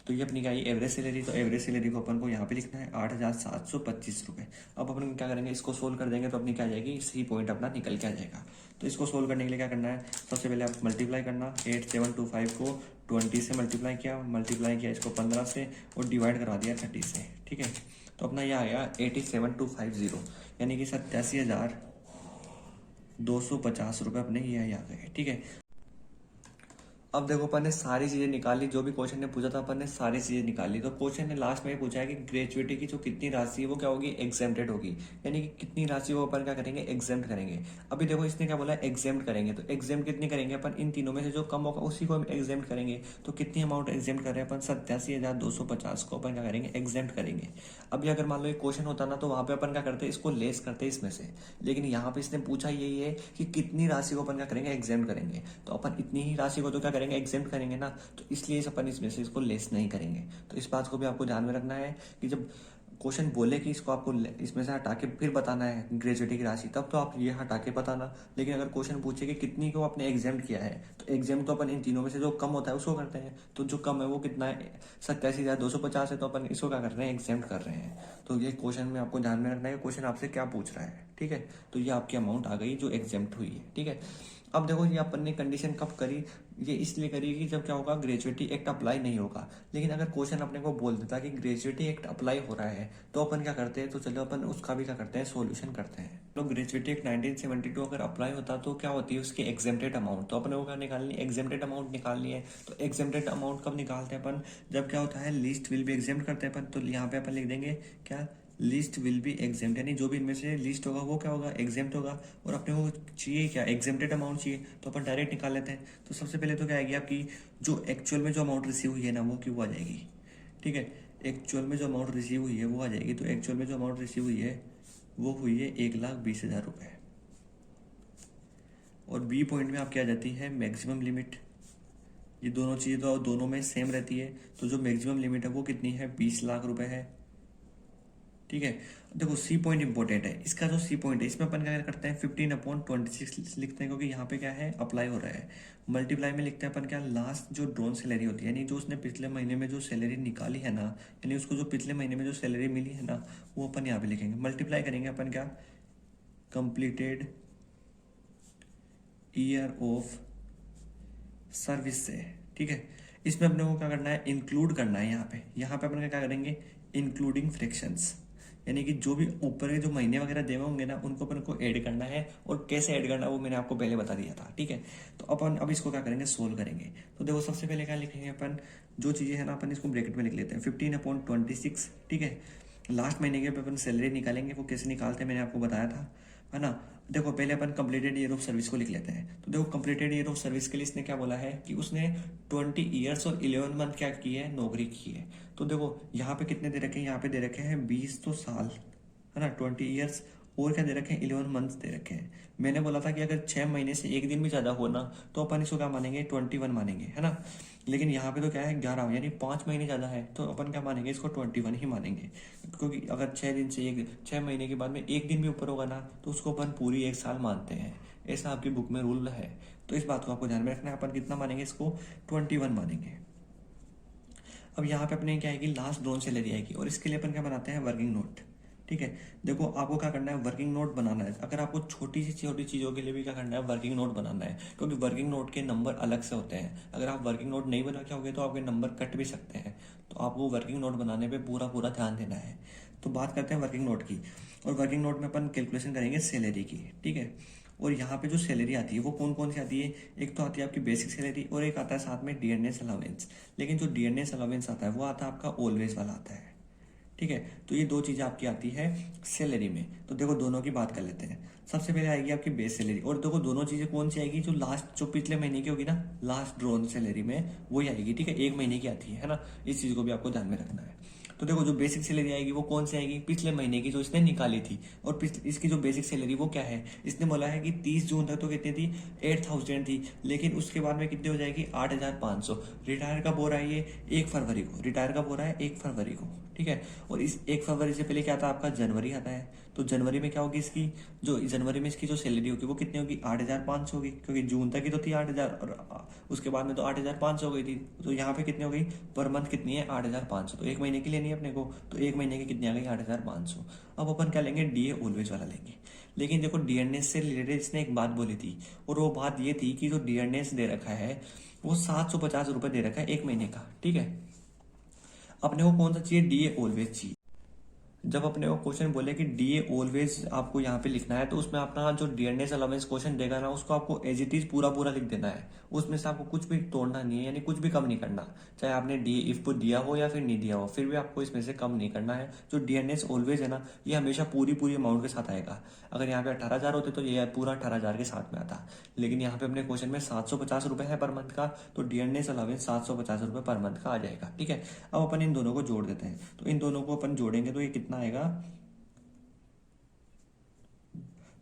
तो ये अपनी क्या आई एवरेज सैलरी, तो एवरेज सैलरी को अपन को यहाँ पे लिखना है 8,725 रुपये। अब अपन क्या करेंगे इसको सोल्व कर देंगे तो अपनी क्या आ जाएगी, सी पॉइंट अपना निकल के आ जाएगा। तो इसको सोल्व करने के लिए क्या करना है, सबसे पहले आप मल्टीप्लाई करना, 8725 को 20 से मल्टीप्लाई किया इसको 15 से और डिवाइड करवा दिया 30 से। ठीक है, तो अपना यह आया 87,250 यानी कि 87,250 रुपये अपने ये आ गए। ठीक है, अब देखो अपन ने सारी चीजें निकाली, जो भी क्वेश्चन ने पूछा था अपन ने सारी चीजें निकाली। तो क्वेश्चन ने लास्ट में ये पूछा है कि ग्रेजुएटी की जो कितनी राशि है वो क्या होगी, एग्जेम्प्टेड होगी, यानी कि कितनी राशि वो अपन क्या करेंगे, एग्जेम्प्ट करेंगे। अभी देखो इसने क्या बोला, एग्जेम्प्ट करेंगे, तो एग्जेम्प्ट कितनी करेंगे अपन, इन तीनों में से जो कम होगा उसी को हम एग्जेम्प्ट करेंगे। तो कितनी अमाउंट एग्जेम्प्ट कर रहे हैं अपन, 87,250 को अपन क्या करेंगे, एग्जेम्प्ट करेंगे। अभी अगर मान लो एक क्वेश्चन होता ना तो वहां पे अपन क्या करते हैं, इसको लेस करते हैं इसमें से, लेकिन यहाँ पे इसने पूछा यही है कि कितनी राशि को अपन क्या करेंगे, एग्जेम्प्ट करेंगे। तो अपन इतनी ही राशि को तो क्या करेंगे, एग्जेम्प्ट करेंगे ना, तो इसलिए अपन इसमें से इसको लेस नहीं करेंगे। तो इस बात को भी आपको ध्यान में रखना है कि जब क्वेश्चन बोले कि इसको आपको इसमें से हटा के फिर बताना है ग्रेजुएटी की राशि, तब तो आप ये हटा के बताना। लेकिन अगर क्वेश्चन पूछे कि कितनी को आपने एग्जेम्प्ट किया है, तो एग्जेम्प्ट तो अपन इन तीनों में से जो कम होता है उसको करते हैं। तो जो कम है वो कितना है, 87,250 है, तो अपन इसको क्या कर रहे हैं, एग्जेम्प्ट कर रहे हैं। तो ये क्वेश्चन में आपको ध्यान में रखना है क्वेश्चन आपसे क्या पूछ रहा है। ठीक है, तो ये आपकी अमाउंट आ गई जो एग्जेम्प्ट हुई है। ठीक है, अब देखो ये अपन ने कंडीशन कब करी, ये इसलिए करी कि जब क्या होगा, ग्रेजुएटी एक्ट अप्लाई नहीं होगा। लेकिन अगर क्वेश्चन अपने को बोल देता कि ग्रेजुएटी एक्ट अप्लाई हो रहा है, तो अपन क्या करते हैं, तो चलो अपन उसका भी क्या करते हैं, सोल्यूशन करते हैं। तो ग्रेजुएटी एक्ट 1972 अगर अप्लाई होता तो क्या होती है उसकी एग्जेम्प्टेड अमाउंट, तो अपने को क्या निकालनी, एग्जेम्प्टेड अमाउंट निकालनी है। तो एग्जेम्प्टेड अमाउंट कब निकालते हैं अपन, जब क्या होता है, लिस्ट विल भी एग्जेम्प्ट करते हैं अपन। तो यहाँ पे अपन लिख देंगे क्या, लिस्ट विल बी एग्जेम्प्ट, यानी जो भी इनमें से लिस्ट होगा वो क्या होगा, एग्जेम्प्ट होगा। और अपने को चाहिए क्या, एग्जेम्प्टेड अमाउंट चाहिए, तो अपन डायरेक्ट निकाल लेते हैं। तो सबसे पहले तो क्या आएगी आपकी, जो एक्चुअल में जो अमाउंट रिसीव हुई है ना वो क्यों आ जाएगी। ठीक है, एक्चुअल में जो अमाउंट रिसीव हुई है वो आ जाएगी। तो एक्चुअल में जो अमाउंट रिसीव हुई है वो हुई है 1,20,000 रुपये। और बी पॉइंट में आपकी आ जाती है मैक्सिमम लिमिट। ये दोनों चीजें तो दोनों में सेम रहती है, तो जो मैक्सिमम लिमिट है वो कितनी है, 20 लाख रुपए है। ठीक है, देखो सी पॉइंट इंपॉर्टेंट है, इसका जो सी पॉइंट है इसमें अपन क्या करते हैं, 15/26 लिखते हैं, क्योंकि यहाँ पे क्या है, अप्लाई हो रहा है। मल्टीप्लाई में लिखते हैं अपन क्या, लास्ट जो ड्रॉन सैलरी होती है, यानी जो उसने पिछले महीने में जो सैलरी निकाली है ना, यानी उसको जो पिछले महीने में जो सैलरी मिली है ना, वो अपन यहाँ पे लिखेंगे। मल्टीप्लाई करेंगे अपन क्या, कंप्लीटेड ईयर ऑफ सर्विस से। ठीक है, इसमें अपने को क्या करना है, इंक्लूड करना है। यहाँ पे अपन क्या करेंगे, इंक्लूडिंग फ्रैक्शंस, यानी कि जो भी ऊपर के जो महीने वगैरह देवे होंगे ना उनको अपन को ऐड करना है। और कैसे ऐड करना है वो मैंने आपको पहले बता दिया था। ठीक है, तो अपन अब इसको क्या करेंगे, सोल्व करेंगे। तो देखो सबसे पहले क्या लिखेंगे अपन, जो चीजें है ना अपन इसको ब्रैकेट में लिख लेते हैं, 15/26। ठीक है, लास्ट महीने के अपन सैलरी निकालेंगे, वो कैसे निकालते हैं मैंने आपको बताया था, है ना। देखो पहले अपन कंप्लीटेड ईयर ऑफ सर्विस को लिख लेते हैं। तो देखो कंप्लीटेड ईयर ऑफ सर्विस के लिए इसने क्या बोला है कि उसने 20 ईयर्स और 11 मंथ क्या की है, नौकरी की है। तो देखो यहाँ पे कितने दे रखे हैं, यहाँ पे दे रखे हैं 20 तो साल, है ना, 20 ईयर्स, और क्या दे रखे हैं, 11 मंथ्स दे रखे हैं। मैंने बोला था कि अगर 6 महीने से एक दिन भी ज्यादा हो ना तो अपन इसको क्या मानेंगे, 21 मानेंगे, है ना। लेकिन यहाँ पे तो क्या है 11, यानी 5 महीने ज्यादा है, तो अपन क्या मानेंगे, इसको 21 ही मानेंगे। क्योंकि अगर 6 महीने के बाद में एक दिन भी ऊपर होगा ना तो उसको अपन पूरी 1 साल मानते हैं, ऐसा आपकी बुक में रूल है। तो इस बात को आपको ध्यान में रखना है, अपन कितना मानेंगे, इसको 21 मानेंगे। अब यहाँ पे अपने क्या आएगी, लास्ट ड्रॉन सैलरी आएगी, और इसके लिए अपन क्या बनाते हैं, वर्किंग नोट। ठीक है, देखो आपको क्या करना है, वर्किंग नोट बनाना है। अगर आपको छोटी सी छोटी चीजों के लिए भी क्या करना है, वर्किंग नोट बनाना है, क्योंकि वर्किंग नोट के नंबर अलग से होते हैं। अगर आप वर्किंग नोट नहीं बना के होगे तो आपके नंबर कट भी सकते हैं, तो आपको वर्किंग नोट बनाने पे पूरा पूरा ध्यान देना है। तो बात करते हैं वर्किंग नोट की, और वर्किंग नोट में अपन कैलकुलेशन करेंगे सैलरी की। ठीक है, और यहाँ पे जो सैलरी आती है वो कौन कौन सी आती है, एक तो आती है आपकी बेसिक सैलरी, और एक आता है साथ में डीएनएस अलाउंस। लेकिन जो डीएनएस अलाउंस आता है वो आता है आपका ऑलवेज वाला आता है। ठीक है, तो ये दो चीजें आपकी आती है सैलरी में। तो देखो दोनों की बात कर लेते हैं। सबसे पहले आएगी आपकी बेस सैलरी, और देखो दोनों चीजें कौन सी आएगी, जो लास्ट जो पिछले महीने की होगी ना, लास्ट ड्रॉन सैलरी में वही आएगी। ठीक है, 1 महीने की आती है ना, इस चीज को भी आपको ध्यान में रखना है। तो देखो जो बेसिक सैलरी आएगी वो कौन सी आएगी, पिछले महीने की जो इसने निकाली थी। और इसकी जो बेसिक सैलरी वो क्या है, इसने बोला है कि 30 जून तक तो कितनी थी, 8,000 थी, लेकिन उसके बाद में कितनी हो जाएगी, 8,500। रिटायर कब हो रहा है ये, 1 फरवरी को रिटायर कब हो रहा है, 1 फरवरी को। ठीक है, और इस 1 फरवरी से पहले क्या आता है आपका जनवरी आता है। तो जनवरी में क्या होगी इसकी, जो जनवरी में इसकी जो सैलरी होगी वो कितनी होगी 8,500 होगी, क्योंकि जून तक की तो थी 8,000 और उसके बाद में तो 8,500 हो गई थी। तो यहाँ पे कितनी हो गई पर मंथ कितनी है 8,500। तो 1 महीने की लेनी है अपने को, तो 1 महीने की कितनी आ गई 8,500। अब अपन क्या लेंगे डीए ऑलवेज वाला लेंगे। लेकिन देखो डीएनएस से रिलेटेड इसने एक बात बोली थी, और वो बात ये थी कि जो डीएनएस दे रखा है वो 750 रुपये दे रखा है 1 महीने का, ठीक है। अपने को कौन सा चाहिए डीए ऑलवेज चाहिए। जब अपने को क्वेश्चन बोले कि डीए ऑलवेज आपको यहाँ पे लिखना है, तो उसमें अपना जो डीएनएस अलाउंस क्वेश्चन देगा ना उसको आपको एज इट इज पूरा पूरा लिख देना है। उसमें से आपको कुछ भी तोड़ना नहीं है, यानी कुछ भी कम नहीं करना। चाहे आपने डीए इफ को दिया हो या फिर नहीं दिया हो, फिर भी आपको इसमें से कम नहीं करना है। जो डीएनएस ऑलवेज है ना, ये हमेशा पूरी पूरी अमाउंट के साथ आएगा। अगर यहाँ पे 18,000 होते तो ये पूरा 18,000 के साथ में आता, लेकिन यहाँ पे अपने क्वेश्चन में 750 रुपये है पर मंथ का, तो डीएनएस अलाउंस 750 रुपये पर मंथ का आ जाएगा, ठीक है। अब अपन इन दोनों को जोड़ देते हैं, तो इन दोनों को अपन जोड़ेंगे तो ये कितना आएगा,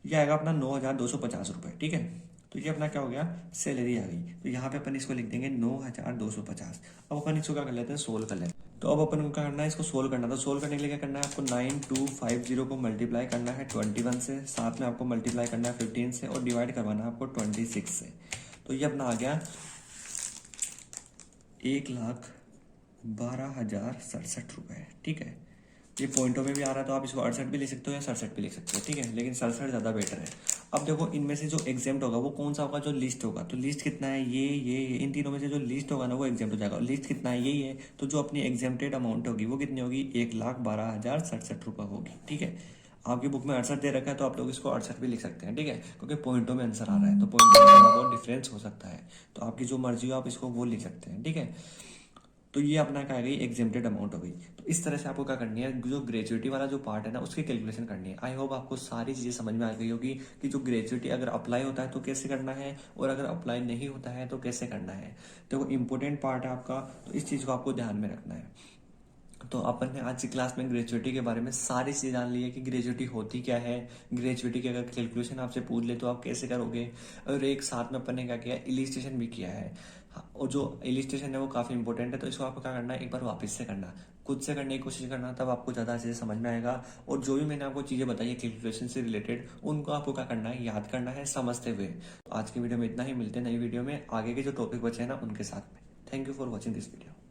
ये आएगा अपना 9,250 रुपये, ठीक है। तो ये अपना क्या हो गया सैलरी आ गई। तो यहाँ पे अपन इसको लिख देंगे 9,250। अब अपन इसको क्या कर लेते हैं सोल्व कर लेते हैं। तो अब अपन को क्या करना है इसको सोल्व करना। तो सोल्व करने के लिए क्या करना है आपको 9250 को मल्टीप्लाई करना है 21 से, साथ में आपको मल्टीप्लाई करना है 15 से, और डिवाइड करवाना है आपको 26 से। तो ये अपना आ गया 1,12,067 रुपये, ठीक है। ये पॉइंटों में भी आ रहा है तो आप इसको 68 भी लिख सकते हो या 67 भी लिख सकते हो, ठीक है, लेकिन 67 ज़्यादा बेटर है। अब देखो इनमें से जो एग्जाम्प्ट होगा वो कौन सा होगा, जो लिस्ट होगा। तो लिस्ट कितना है ये इन तीनों में से जो लिस्ट होगा ना वो एग्जाम्प्ट हो जाएगा। लिस्ट कितना है यही है, तो जो अपनी एग्जाम्प्टेड अमाउंट होगी वो कितनी होगी 1,12,067 रुपये होगी, ठीक है। आपकी बुक में 68 दे रखा है तो आप लोग इसको 68 भी लिख सकते हैं, ठीक है, क्योंकि पॉइंटों में आंसर आ रहा है तो पॉइंटों में थोड़ा बहुत डिफरेंस हो सकता है। तो आपकी जो मर्जी हो आप इसको वो लिख सकते हैं, ठीक है। तो ये अपना क्या आ गई एग्जेम्प्टेड अमाउंट हो गई। तो इस तरह से आपको क्या करनी है, जो ग्रेजुएटी वाला जो पार्ट है ना उसकी कैलकुलेशन करनी है। आई होप आपको सारी चीज़ें समझ में आ गई होगी कि जो ग्रेजुएटी अगर अप्लाई होता है तो कैसे करना है, और अगर अप्लाई नहीं होता है तो कैसे करना है। तो वो इंपॉर्टेंट पार्ट है आपका, तो इस चीज़ को आपको ध्यान में रखना है। तो अपन ने आज की क्लास में ग्रेजुएटी के बारे में सारी चीज़ जान ली है कि ग्रेजुएटी होती क्या है, ग्रेजुएटी की अगर कैलकुलेशन आपसे पूछ ले तो आप कैसे करोगे, और एक साथ में अपन ने क्या किया इलिस्ट्रेशन भी किया है। हाँ, और जो इलिस्ट्रेशन है वो काफ़ी इंपॉर्टेंट है, तो इसको आपको क्या करना है एक बार वापस से करना, खुद से करने की कोशिश करना, तब आपको ज़्यादा अच्छे से समझ में आएगा। और जो भी मैंने आपको चीज़ें बताई है कैलकुलेशन से रिलेटेड, उनको आपको क्या करना है याद करना है समझते हुए। तो आज की वीडियो में इतना ही, मिलते हैं नई वीडियो में आगे के जो टॉपिक बचे हैं ना उनके साथ में। Thank you for watching this video.